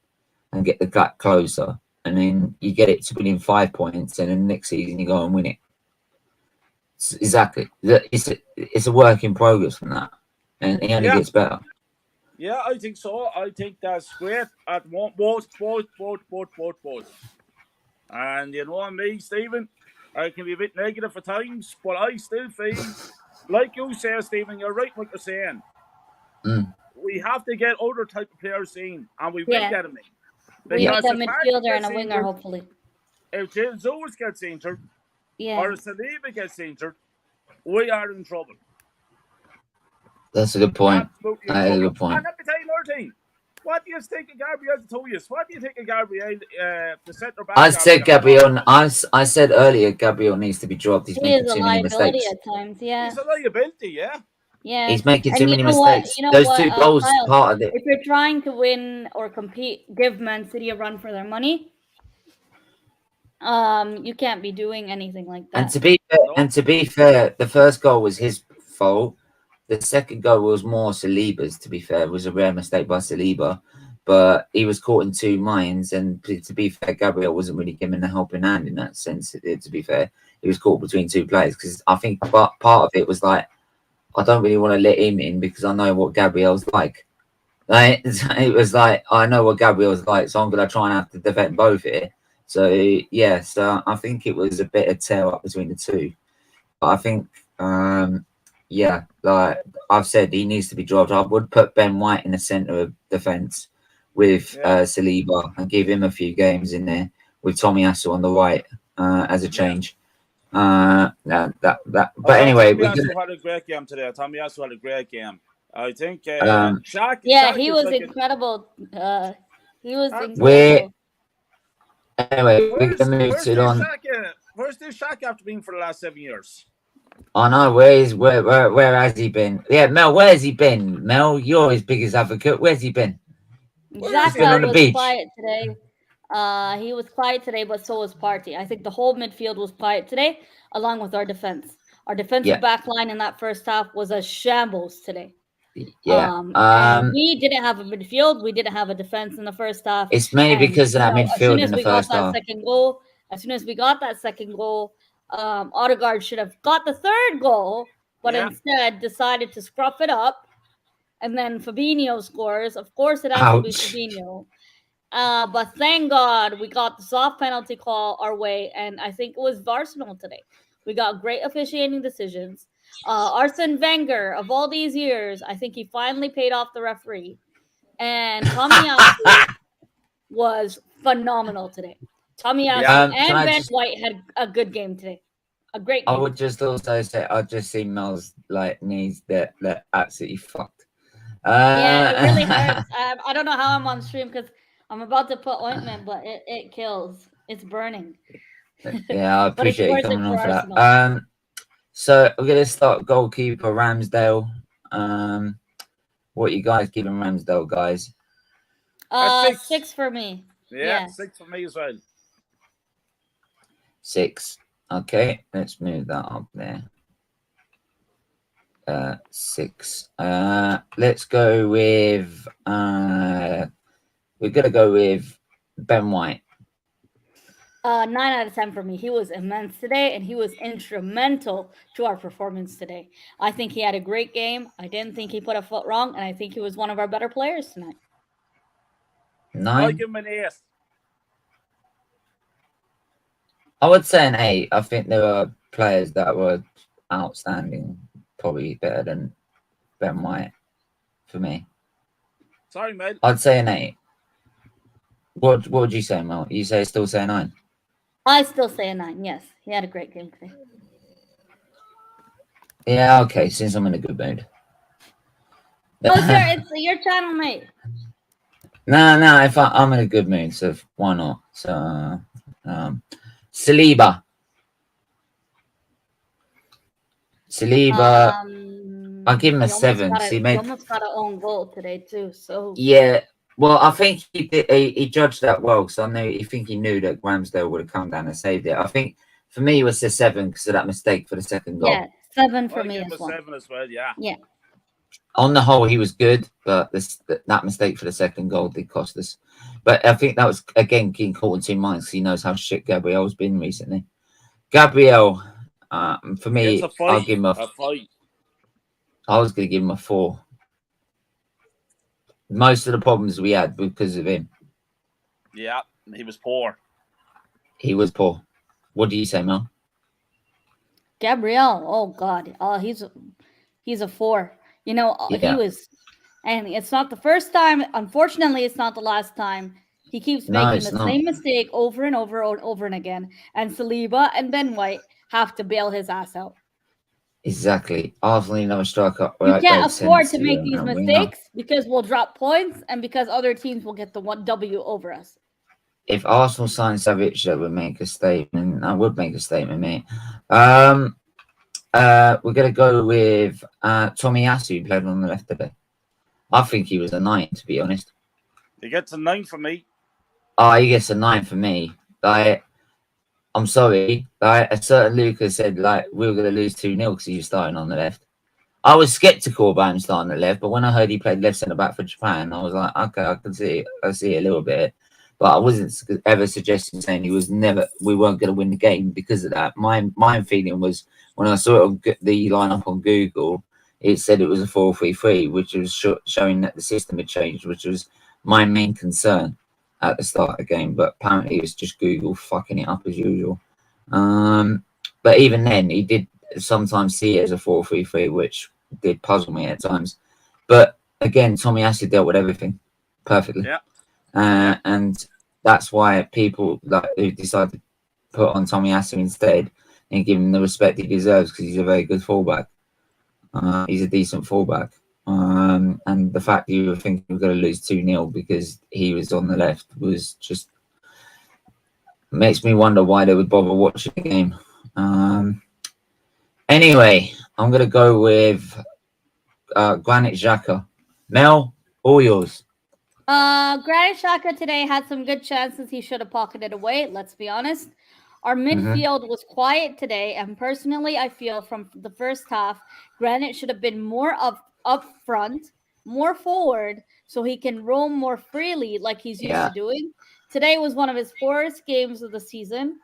Speaker 1: and get the gap closer, and then you get it to within 5 points, and then next season you go and win it. Exactly, it's a work in progress from that, and it only gets better.
Speaker 5: Yeah, I think so. I think that's great at both. And you know me, Stephen, I can be a bit negative at times, but I still feel, like you say, Stephen, you're right what you're saying. We have to get other type of players in, and we will get them in.
Speaker 4: We need a midfielder and a winger, hopefully.
Speaker 5: If Jesus gets injured, or if Saliba gets injured, we are in trouble.
Speaker 1: That's a good point. That is a good point.
Speaker 5: And let me tell you another thing. What do you think of Gabriel Toyas? What do you think of Gabriel, the centre back?
Speaker 1: I said Gabriel. I said earlier Gabriel needs to be dropped. He's making too many mistakes.
Speaker 4: At times, yeah.
Speaker 5: He's a liability, yeah.
Speaker 4: Yeah.
Speaker 1: He's making too many mistakes. Those two goals
Speaker 4: Kyle,
Speaker 1: part of it.
Speaker 4: If you're trying to win or compete, give Man City a run for their money. You can't be doing anything like that.
Speaker 1: And to be fair, the first goal was his fault. The second goal was more Saliba's, to be fair. It was a rare mistake by Saliba, but he was caught in two minds. And to be fair, Gabriel wasn't really given a helping hand in that sense, to be fair. He was caught between two players, because I think part of it was like, I don't really want to let him in because I know what Gabriel's like. It was like, I know what Gabriel's like, so I'm going to try and have to defend both here. So, yeah, so I think it was a bit of tear up between the two. But I think... yeah, like I've said, he needs to be dropped. I would put Ben White in the centre of defence with Saliba and give him a few games in there with Tomiyasu on the right as a change. But anyway,
Speaker 5: Tomiyasu had a great game today. Tomiyasu had a great game. I think. Shaq,
Speaker 4: he was incredible. He was incredible.
Speaker 1: We're gonna move to on.
Speaker 5: Where's this Shaq after being for the last 7 years?
Speaker 1: I know, where has he been? Yeah, Mel, where's he been? Mel, you're his biggest advocate. Where's he been?
Speaker 4: Xhaka was quiet today. He was quiet today, but so was Partey. I think the whole midfield was quiet today, along with our defense. Our defensive back line in that first half was a shambles today.
Speaker 1: Yeah.
Speaker 4: And we didn't have a midfield. We didn't have a defense in the first half.
Speaker 1: It's mainly because of that midfield in the first half.
Speaker 4: As soon as we got that second goal, Odegaard should have got the third goal, but instead decided to scruff it up. And then Fabinho scores. Of course, it has to be Fabinho. But thank God we got the soft penalty call our way, and I think it was Arsenal today. We got great officiating decisions. Arsene Wenger, of all these years, I think he finally paid off the referee. And Tomiyasu was phenomenal today. Tomiyasu
Speaker 1: Can
Speaker 4: and
Speaker 1: I
Speaker 4: Ben
Speaker 1: just?
Speaker 4: White had a good game today. A great
Speaker 1: I
Speaker 4: game.
Speaker 1: would just also say I just see Mel's like knees that absolutely fucked.
Speaker 4: Yeah, it really hurts. I don't know how I'm on stream because I'm about to put ointment, but it kills. It's burning.
Speaker 1: Yeah, I
Speaker 4: But it's
Speaker 1: appreciate you
Speaker 4: worth it
Speaker 1: coming on
Speaker 4: for
Speaker 1: for that.
Speaker 4: Arsenal.
Speaker 1: So we're gonna start goalkeeper Ramsdale. What you guys giving Ramsdale, guys?
Speaker 4: 6 for me.
Speaker 5: Yeah, 6 for me as well.
Speaker 1: 6. Okay, let's move that up there. 6. Let's go with we're gonna go with Ben White.
Speaker 4: 9 out of 10 for me. He was immense today, and he was instrumental to our performance today. I think he had a great game. I didn't think he put a foot wrong, and I think he was one of our better players tonight.
Speaker 1: 9.
Speaker 5: I give him an 8.
Speaker 1: I would say an 8. I think there were players that were outstanding, probably better than Ben White for me.
Speaker 5: Sorry, mate.
Speaker 1: I'd say an 8. What would you say, Mel? You still say a 9?
Speaker 4: I still say a 9. Yes, he had a great game today.
Speaker 1: Yeah, okay. Since I'm in a good mood.
Speaker 4: Oh, sure, it's your channel, mate.
Speaker 1: No. If I'm in a good mood, so why not? So, Saliba. I'll give him a 7.
Speaker 4: He almost got an own goal today too. So
Speaker 1: yeah. Well, I think he judged that well, because I think he knew that Ramsdale would have come down and saved it. I think for me it was a 7 because of that mistake for the second goal.
Speaker 4: Yeah, 7 for me as well.
Speaker 5: 7 as well, yeah.
Speaker 4: Yeah.
Speaker 1: On the whole, he was good, but that mistake for the second goal did cost us. But I think that was, again, getting caught in 2 minds because he knows how shit Gabriel's been recently. Gabriel, for me, I'll give him a 5. I was going to give him a 4. Most of the problems we had were because of him.
Speaker 5: Yeah, he was poor.
Speaker 1: He was poor. What do you say, Mel?
Speaker 4: Gabriel, oh God, he's a 4. You know,
Speaker 1: yeah.
Speaker 4: He was, and it's not the first time. Unfortunately, it's not the last time. He keeps making the same mistake over and over and over and again. And Saliba and Ben White have to bail his ass out.
Speaker 1: Exactly. Arsenal need another striker.
Speaker 4: You can't afford to make these mistakes because we'll drop points and because other teams will get the 1 W over us.
Speaker 1: If Arsenal signed Savic, that would make a statement. I would make a statement, mate. We're going to go with Tomiyasu, who played on the left today. I think he was a 9, to be honest.
Speaker 5: He gets a 9 for me.
Speaker 1: He gets a 9 for me. I'm sorry. A certain Lucas said, we were going to lose 2-0 because he was starting on the left. I was sceptical about him starting on the left, but when I heard he played left centre-back for Japan, I was like, okay, I can see it. I see it a little bit. But I wasn't ever suggesting saying we weren't going to win the game because of that. My feeling was when I saw it on the lineup on Google, it said it was a 4-3-3, which was showing that the system had changed, which was my main concern at the start of the game. But apparently it was just Google fucking it up as usual. But even then, he did sometimes see it as a 4-3-3, which did puzzle me at times. But again, Tomiyasu dealt with everything perfectly.
Speaker 5: Yeah.
Speaker 1: And that's why people who decided to put on Tomiyasu instead and give him the respect he deserves, because he's a very good fullback. He's a decent fullback. And the fact that you were thinking we were going to lose 2-0 because he was on the left was just makes me wonder why they would bother watching the game. Anyway, I'm going to go with Granit Xhaka. Mel, all yours.
Speaker 4: Granit Xhaka today had some good chances. He should have pocketed away. Let's be honest. Our midfield was quiet today, and personally, I feel from the first half, Granit should have been more up front, more forward, so he can roam more freely like he's used to doing. Today was one of his poorest games of the season,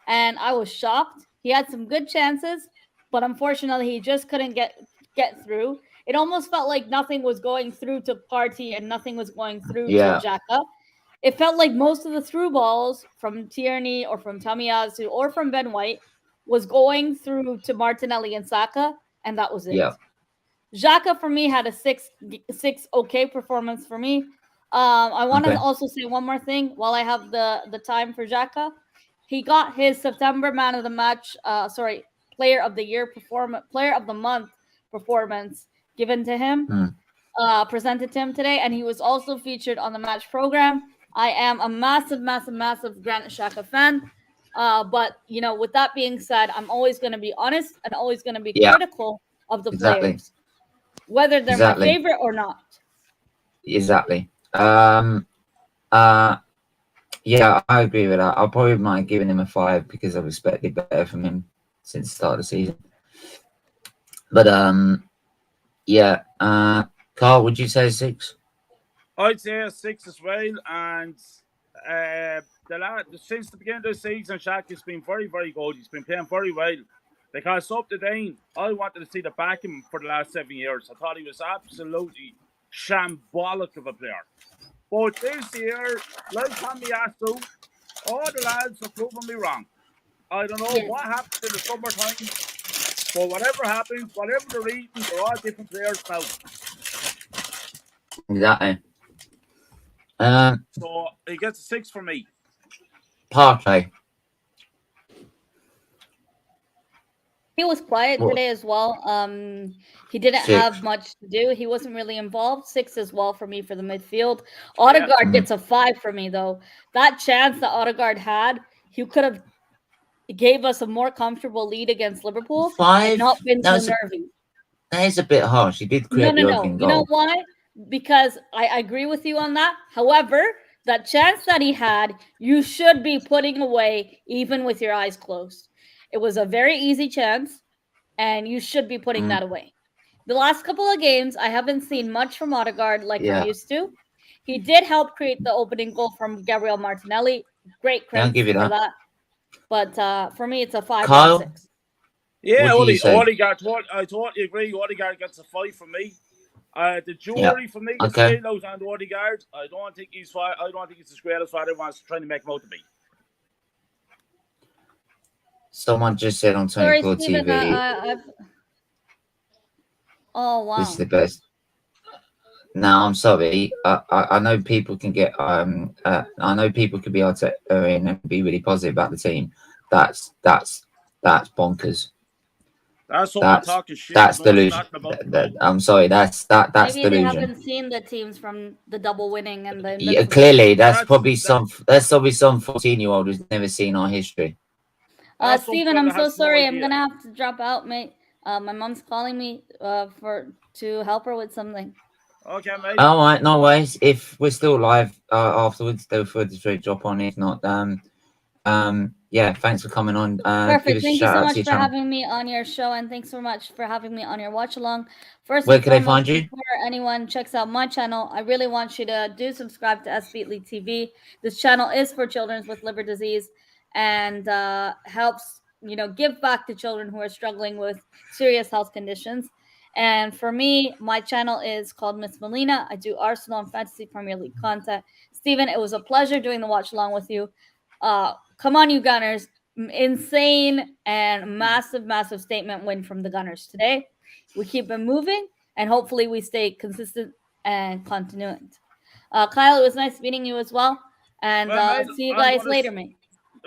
Speaker 4: and I was shocked. He had some good chances, but unfortunately, he just couldn't get through. It almost felt like nothing was going through to Partey and nothing was going through to Xhaka. it felt like most of the through balls from Tierney or from Tomiyasu or from Ben White was going through to Martinelli and Saka, and that was it.
Speaker 1: Yeah.
Speaker 4: Xhaka for me had a six okay performance for me. I want to also say one more thing while I have the time for Xhaka. He got his September Man of the Match, Player of the Year Player of the Month performance given to him, presented to him today, and he was also featured on the match program. I am a massive Granit Xhaka fan. But with that being said, I'm always going to be honest and always going to be critical of the players, whether they're my favorite or not.
Speaker 1: Exactly. Yeah, I agree with that. I'll probably might have given him a 5 because I've expected better from him since the start of the season. But yeah. Carl, would you say 6?
Speaker 5: I'd say a 6 as well. And since the beginning of the season, Shaq has been very, very good. He's been playing very well. Because up to date, I wanted to see the back of him for the last 7 years. I thought he was absolutely shambolic of a player. But this year, like Tomiyasu, all the lads are proving me wrong. I don't know what happened in the summertime, but whatever happens, whatever the reason, they're all different players now.
Speaker 1: Exactly.
Speaker 5: So he gets a 6 for me.
Speaker 1: Partey.
Speaker 4: He was quiet today as well. He didn't have much to do. He wasn't really involved. 6 as well for me for the midfield. Odegaard gets a 5 for me, though. That chance that Odegaard had, he could have gave us a more comfortable lead against Liverpool
Speaker 1: 5?
Speaker 4: and not been so nervy.
Speaker 1: That is a bit harsh. He did create the opening goal.
Speaker 4: You know why? Because I agree with you on that. However, that chance that he had, you should be putting away even with your eyes closed. It was a very easy chance, and you should be putting that away. The last couple of games, I haven't seen much from Odegaard like I'm used to. He did help create the opening goal from Gabriel Martinelli. Great credit for that. But for me, it's a 5
Speaker 1: Kyle?
Speaker 4: or 6.
Speaker 5: Yeah, Odegaard. I totally agree. Odegaard gets a 5 from me. The jury for me is still out on Odegaard. I don't think he's as great as what everyone's trying to make him out to be.
Speaker 1: Someone just said on 24 TV.
Speaker 4: Oh wow!
Speaker 1: This is the best. No, I'm sorry. I know people can get. I know people can be Arteta and be really positive about the team. That's bonkers.
Speaker 5: That's talking shit.
Speaker 1: That's delusion. I'm sorry. That's
Speaker 4: Maybe
Speaker 1: delusion.
Speaker 4: They haven't seen the teams from the double winning and the.
Speaker 1: Yeah, clearly that's probably some 14-year-old who's never seen our history.
Speaker 4: Steven, I'm so sorry. I'm gonna have to drop out, mate. My mom's calling me to help her with something.
Speaker 5: Okay, mate.
Speaker 1: All right, no worries. If we're still live afterwards, they'll feel free to drop on. If not, yeah, thanks for coming on.
Speaker 4: Perfect. Thank you so much for having me on your show, and thanks so much for having me on your watch along. First,
Speaker 1: where can they find you?
Speaker 4: Before anyone checks out my channel, I really want you to subscribe to SFeatleyTV. This channel is for children with liver disease and helps give back to children who are struggling with serious health conditions. And for me, my channel is called Miss Melina. I do Arsenal and Fantasy Premier League content. Steven, it was a pleasure doing the watch along with you. Come on, you Gunners. Insane and massive statement win from the Gunners today. We keep it moving, and hopefully we stay consistent and continuant. Kyle, it was nice meeting you as well. And see you guys later, mate.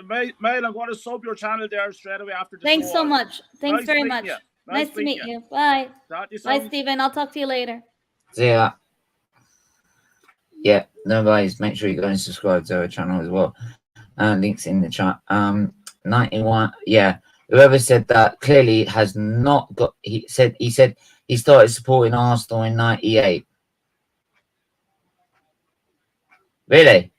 Speaker 5: Mate, I'm going to sub your channel there straight away after the
Speaker 4: Thanks
Speaker 5: show.
Speaker 4: so much. Thanks very much. Nice to meet you. Bye. Bye, Steven. I'll talk to you later.
Speaker 1: See ya. Yeah, no worries. Make sure you go and subscribe to our channel as well. Links in the chat. 91. Yeah, whoever said that clearly has not got. He said he started supporting Arsenal in 98. Really?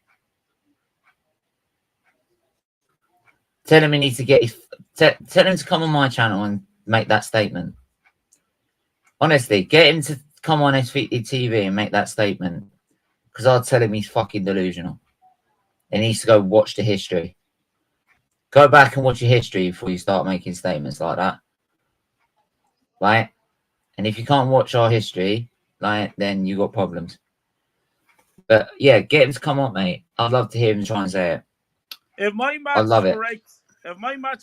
Speaker 1: Tell him he needs to get his. Tell him to come on my channel and make that statement. Honestly, get him to come on SFeatleyTV and make that statement. Because I'll tell him he's fucking delusional. He needs to go watch the history. Go back and watch your history before you start making statements like that. Right? And if you can't watch our history, like, then you got problems. But yeah, get him to come on, mate. I'd love to hear him try and say it.
Speaker 5: If my math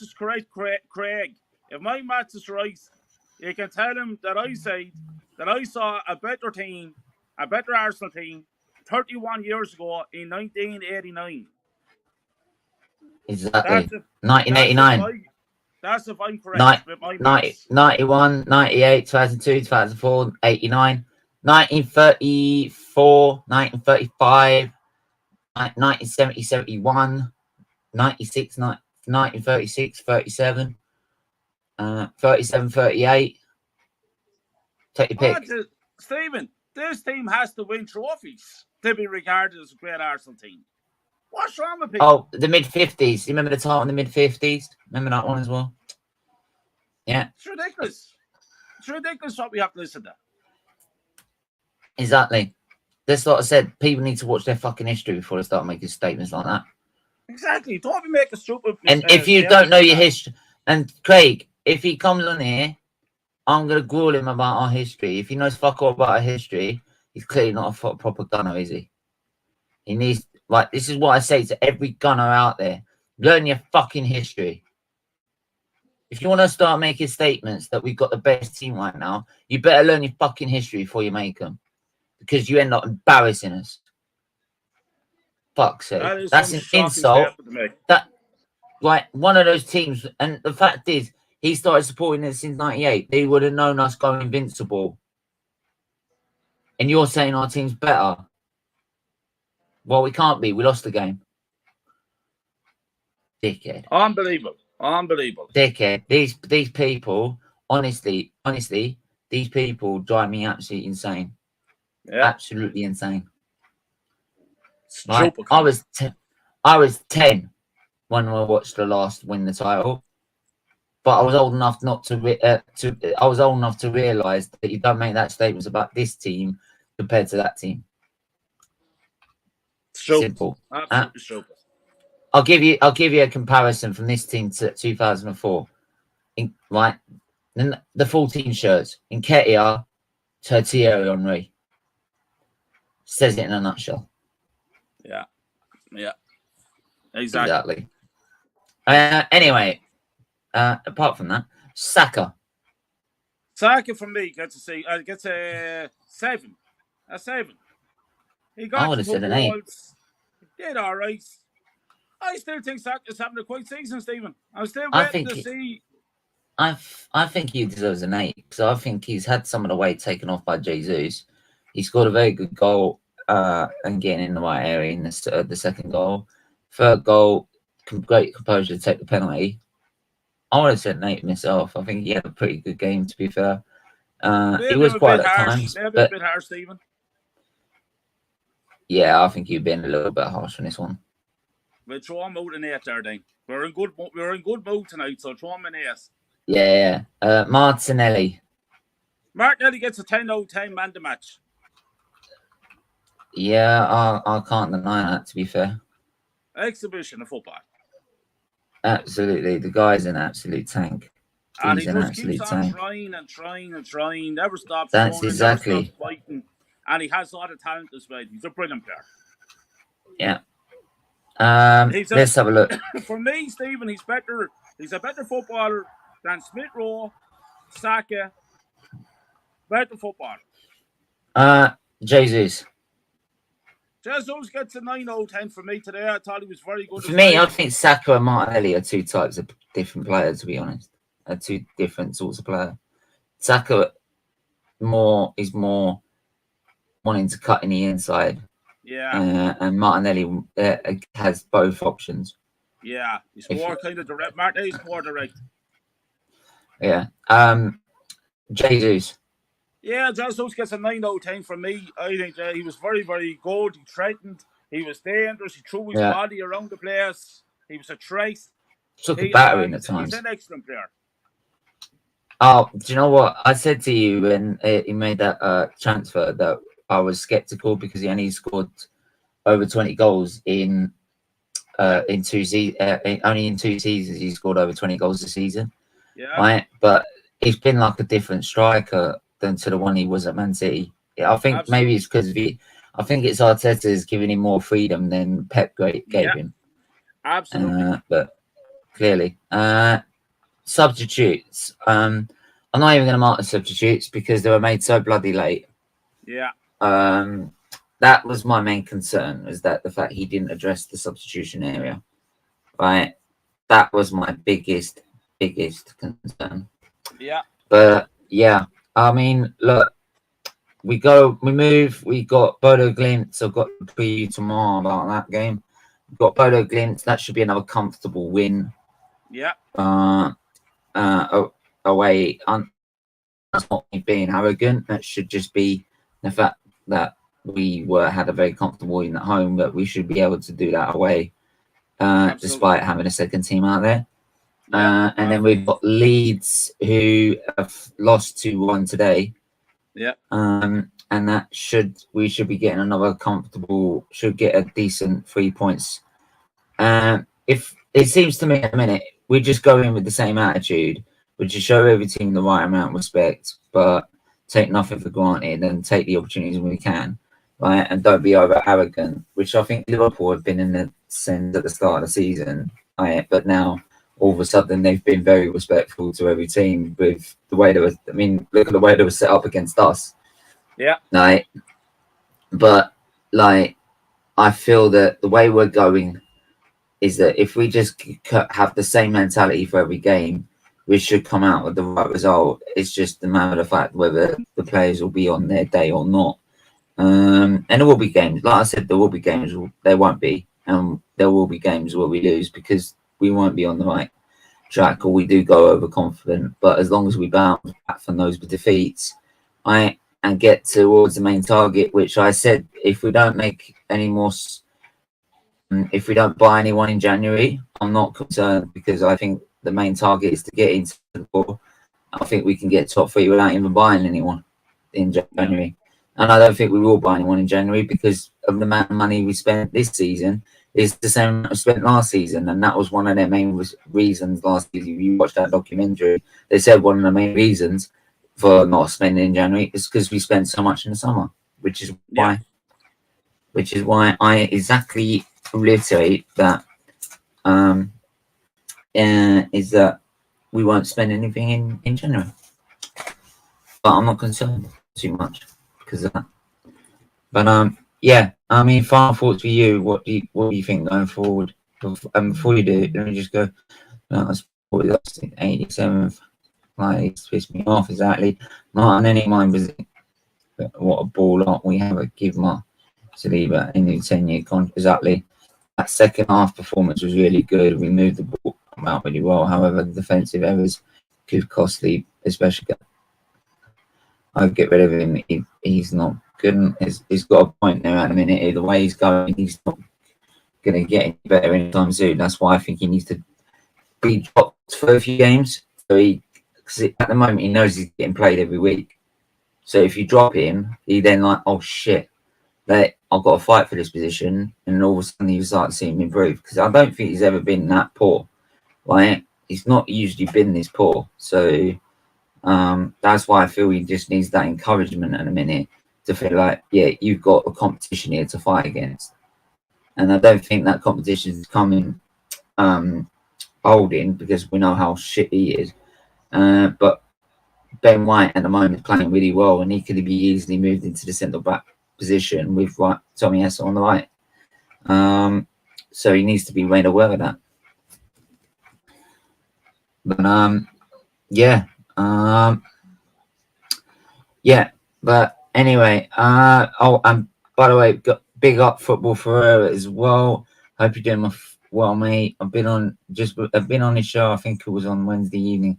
Speaker 5: is correct, Craig, if my math is right, you can tell him that I said that I saw a better team, a better Arsenal team, 31 years ago in 1989.
Speaker 1: Exactly. 1989.
Speaker 5: That's if I'm correct with my maths.
Speaker 1: 91, 98, 2002, 2004, 89, 1934, 1935, 1970, 71, 96, 1936, 37, 37, 38. Take your pick.
Speaker 5: Stephen, this team has to win trophies to be regarded as a great Arsenal team. What's wrong with people?
Speaker 1: Oh, the mid-50s. You remember the title in the mid-50s? Remember that one as well? Yeah.
Speaker 5: It's ridiculous. It's ridiculous what we have to listen to.
Speaker 1: Exactly. That's like I said, people need to watch their fucking history before they start making statements like that.
Speaker 5: Exactly. Don't be making stupid.
Speaker 1: And if you don't know your history, and Craig, if he comes on here, I'm going to grill him about our history. If he knows fuck all about our history, he's clearly not a proper gunner, is he? He needs, like, this is what I say to every gunner out there. Learn your fucking history. If you want to start making statements that we've got the best team right now, you better learn your fucking history before you make them. Because you end up embarrassing us. Fuck's sake. That's an insult. That, like, one of those teams, and the fact is, he started supporting us since 98. They would have known us going invincible. And you're saying our team's better. Well, we can't be. We lost the game. Dickhead.
Speaker 5: Unbelievable. Unbelievable.
Speaker 1: Dickhead. These people, honestly, these people drive me absolutely insane. Yeah. Absolutely insane. Like, I was 10 when I watched the last win the title. But I was old enough not to I was old enough to realise that you don't make that statements about this team compared to that team. Simple.
Speaker 5: Absolutely stupid.
Speaker 1: I'll give you a comparison from this team to 2004. Like the 14 shirts in Ketia to Thierry Henry. Says it in a nutshell.
Speaker 5: Yeah. Yeah. Exactly.
Speaker 1: Anyway. Apart from that, Saka
Speaker 5: for me gets a 7. A 7. He got
Speaker 1: I would have said an 8.
Speaker 5: Did all right. I still think Saka's having a great season, Stephen. I'm still waiting to see.
Speaker 1: I think he deserves an 8 because I think he's had some of the weight taken off by Jesus. He scored a very good goal and getting in the right area in the second goal. Third goal, great composure to take the penalty. I would have said an 8 myself. I think he had a pretty good game, to be fair. He was quiet at times.
Speaker 5: Maybe a bit harsh, Stephen.
Speaker 1: Yeah, I think you've been a little bit harsh on this one.
Speaker 5: We'll throw him out in 8 there, then. We're in good mood tonight, so throw him in 8.
Speaker 1: Yeah. Martinelli.
Speaker 5: Martinelli gets a 10 out of 10 man to match.
Speaker 1: Yeah, I can't deny that, to be fair.
Speaker 5: Exhibition of football.
Speaker 1: Absolutely. The guy's an absolute tank.
Speaker 5: And he just keeps on trying, never stops.
Speaker 1: That's exactly.
Speaker 5: Never stops fighting. And he has a lot of talent as well. He's a brilliant player.
Speaker 1: Yeah. Let's have a look.
Speaker 5: For me, Stephen, he's better. He's a better footballer than Smith Rowe, Saka. Better footballer.
Speaker 1: Jesus.
Speaker 5: Jesus gets a 9 out of 10 for me today. I thought he was very good.
Speaker 1: For me, I think Saka and Martinelli are two types of different players, to be honest. Are two different sorts of player. Saka is more wanting to cut in the inside.
Speaker 5: Yeah.
Speaker 1: And Martinelli has both options.
Speaker 5: Yeah. He's more kind of direct. Martinelli's more direct.
Speaker 1: Yeah. Jesus.
Speaker 5: Yeah, Jesus gets a 9 out of 10 from me. I think he was very, very good. He threatened. He was dangerous. He threw his body around the place. He was a threat.
Speaker 1: Took a battering at times.
Speaker 5: He's an excellent player.
Speaker 1: Oh, do you know what? I said to you when he made that transfer that I was sceptical because he only scored over 20 goals in 2 seasons. Only in 2 seasons he scored over 20 goals a season.
Speaker 5: Yeah.
Speaker 1: Right? But he's been like a different striker than to the one he was at Man City. Yeah, I think maybe it's because I think it's Arteta's giving him more freedom than Pep gave him.
Speaker 5: Absolutely.
Speaker 1: But clearly, substitutes. I'm not even going to mark the substitutes because they were made so bloody late.
Speaker 5: Yeah.
Speaker 1: That was my main concern, was that the fact he didn't address the substitution area. Right. That was my biggest concern.
Speaker 5: Yeah.
Speaker 1: But yeah, I mean, look, we move. We got Bodo Glimt. I've got the preview tomorrow about that game. We've got Bodo Glimt. That should be another comfortable win.
Speaker 5: Yeah.
Speaker 1: Away. That's not me being arrogant. That should just be the fact that we had a very comfortable win at home, but we should be able to do that away, despite having a second team out there. And then we've got Leeds, who have lost 2-1 today.
Speaker 5: Yeah.
Speaker 1: And we should be getting another comfortable, should get a decent 3 points. If it seems to me at the minute, we just go in with the same attitude, which is show every team the right amount of respect, but take nothing for granted and take the opportunities when we can, right? And don't be over arrogant, which I think Liverpool have been in the sense at the start of the season, right? But now all of a sudden they've been very respectful to every team with the way they were. I mean, look at the way they were set up against us.
Speaker 5: Yeah.
Speaker 1: Right. But like, I feel that the way we're going is that if we just have the same mentality for every game, we should come out with the right result. It's just a matter of fact whether the players will be on their day or not. And there will be games, like I said, there will be games there won't be, and there will be games where we lose because we won't be on the right track or we do go overconfident. But as long as we bounce back from those defeats, and get towards the main target, which I said, if we don't make any more, if we don't buy anyone in January, I'm not concerned because I think the main target is to get into the ball. I think we can get top 3 without even buying anyone in January. And I don't think we will buy anyone in January because of the amount of money we spent this season is the same amount we spent last season. And that was one of their main reasons last season. If you watched that documentary, they said one of the main reasons for not spending in January is because we spent so much in the summer, which is why I exactly reiterate that is that we won't spend anything in January. But I'm not concerned too much because of that. But yeah, I mean, final thoughts for you. What do you think going forward? Before you do, let me just go. That's 87th. Like, it's pissed me off exactly. Not on any mind was what a ball lot we have a give my Saliba in the 10-year contract. Exactly. That second half performance was really good. We moved the ball out really well. However, the defensive errors could costly, especially. I'd get rid of him. He's not good. He's got a point there at the minute. The way he's going, he's not going to get any better anytime soon. That's why I think he needs to be dropped for a few games. Because at the moment he knows he's getting played every week. So if you drop him, he then like, oh shit, I've got to fight for this position, and all of a sudden you start seeing him improve. Because I don't think he's ever been that poor. Right? He's not usually been this poor. So that's why I feel he just needs that encouragement at a minute to feel like, yeah, you've got a competition here to fight against. And I don't think that competition is coming Holding because we know how shit he is. But Ben White at the moment is playing really well, and he could be easily moved into the centre back position with Tommy Hesse on the right. So he needs to be made aware of that. But yeah. Yeah, but anyway, and by the way, got big up Football Forever as well. Hope you're doing well, mate. I've been on his show. I think it was on Wednesday evening.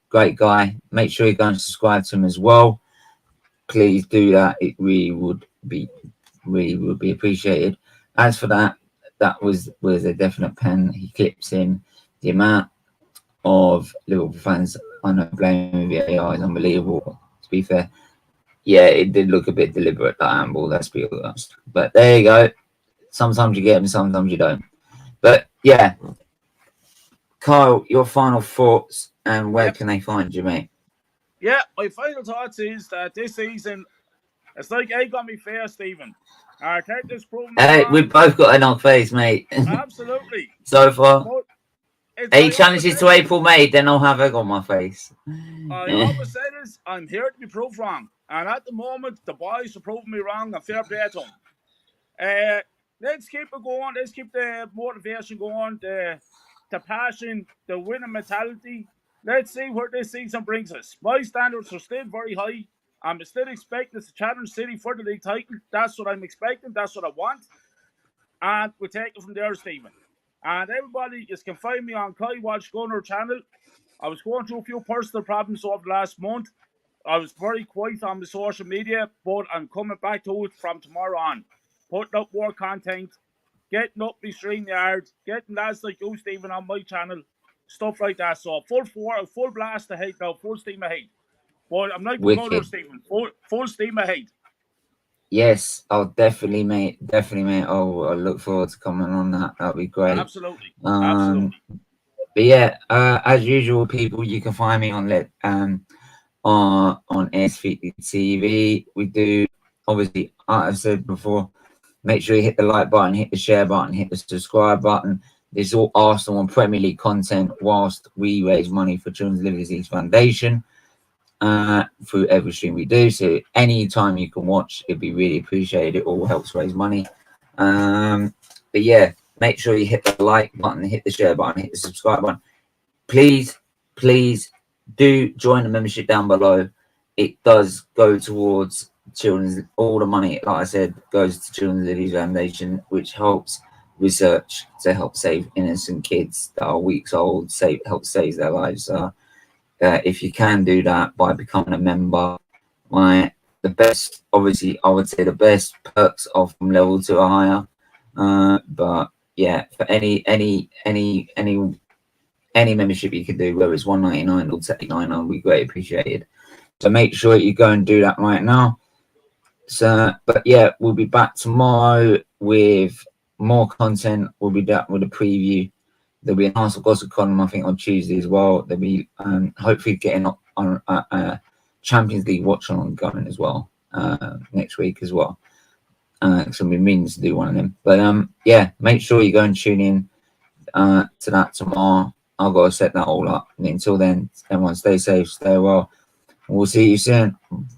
Speaker 1: Great guy. Make sure you go and subscribe to him as well. Please do that. It really would be appreciated. As for that was a definite pen. He clips in the amount of Liverpool fans. I know blaming VAR is unbelievable. To be fair, yeah, it did look a bit deliberate, that handball. Let's be honest. But there you go. Sometimes you get them, sometimes you don't. But yeah, Kyle, your final thoughts and where can they find you, mate?
Speaker 5: Yeah, my final thoughts is that this season It's like egg on me face, Stephen. Take this proven
Speaker 1: Hey,
Speaker 5: wrong.
Speaker 1: we've both got an on face, mate.
Speaker 5: Absolutely.
Speaker 1: So far.
Speaker 5: But it's
Speaker 1: Any
Speaker 5: I always
Speaker 1: challenges
Speaker 5: say
Speaker 1: to April May, then I'll have egg on my face.
Speaker 5: I always say this, I'm here to be proved wrong. And at the moment, the boys are proving me wrong, and fair play to them. Let's keep it going. Let's keep the motivation going, the passion, the winning mentality. Let's see where this season brings us. My standards are still very high. I'm still expecting to challenge City for the league title. That's what I'm expecting. That's what I want. And we'll take it from there, Stephen. And everybody, you can find me on Kai Watch Gunner channel. I was going through a few personal problems over the last month. I was very quiet on the social media, but I'm coming back to it from tomorrow on. Putting up more content, getting up my StreamYard, getting lads like you, Stephen, on my channel, stuff like that. So full blast ahead now, full steam ahead. But I'm like the brother, Stephen, full steam ahead.
Speaker 1: Yes, I'll definitely, mate. Oh, I look forward to coming on that. That'll be great.
Speaker 5: Absolutely.
Speaker 1: But yeah, as usual, people, you can find me on SFeatleyTV. We do, obviously, like I said before, make sure you hit the like button, hit the share button, hit the subscribe button. This is all Arsenal and Premier League content whilst we raise money for Children's Liberties Foundation through every stream we do. So anytime you can watch, it'd be really appreciated. It all helps raise money. But yeah, make sure you hit the like button, hit the share button, hit the subscribe button. Please do join the membership down below. It does go towards children's, all the money, like I said, goes to Children's Liberties Foundation, which helps research to help save innocent kids that are weeks old, help save their lives. If you can do that by becoming a member, the best, obviously, I would say the best perks are from level 2 or higher. But yeah, for any membership you can do, whether it's $1.99 or $39, we greatly appreciated. So make sure you go and do that right now. So, but yeah, we'll be back tomorrow with more content. We'll be back with a preview. There'll be an Arsenal Gossip column, I think, on Tuesday as well. There'll be hopefully getting on Champions League watch on going as well next week as well. So we means to do one of them. But yeah, make sure you go and tune in to that tomorrow. I've got to set that all up. And until then, everyone stay safe, stay well. We'll see you soon.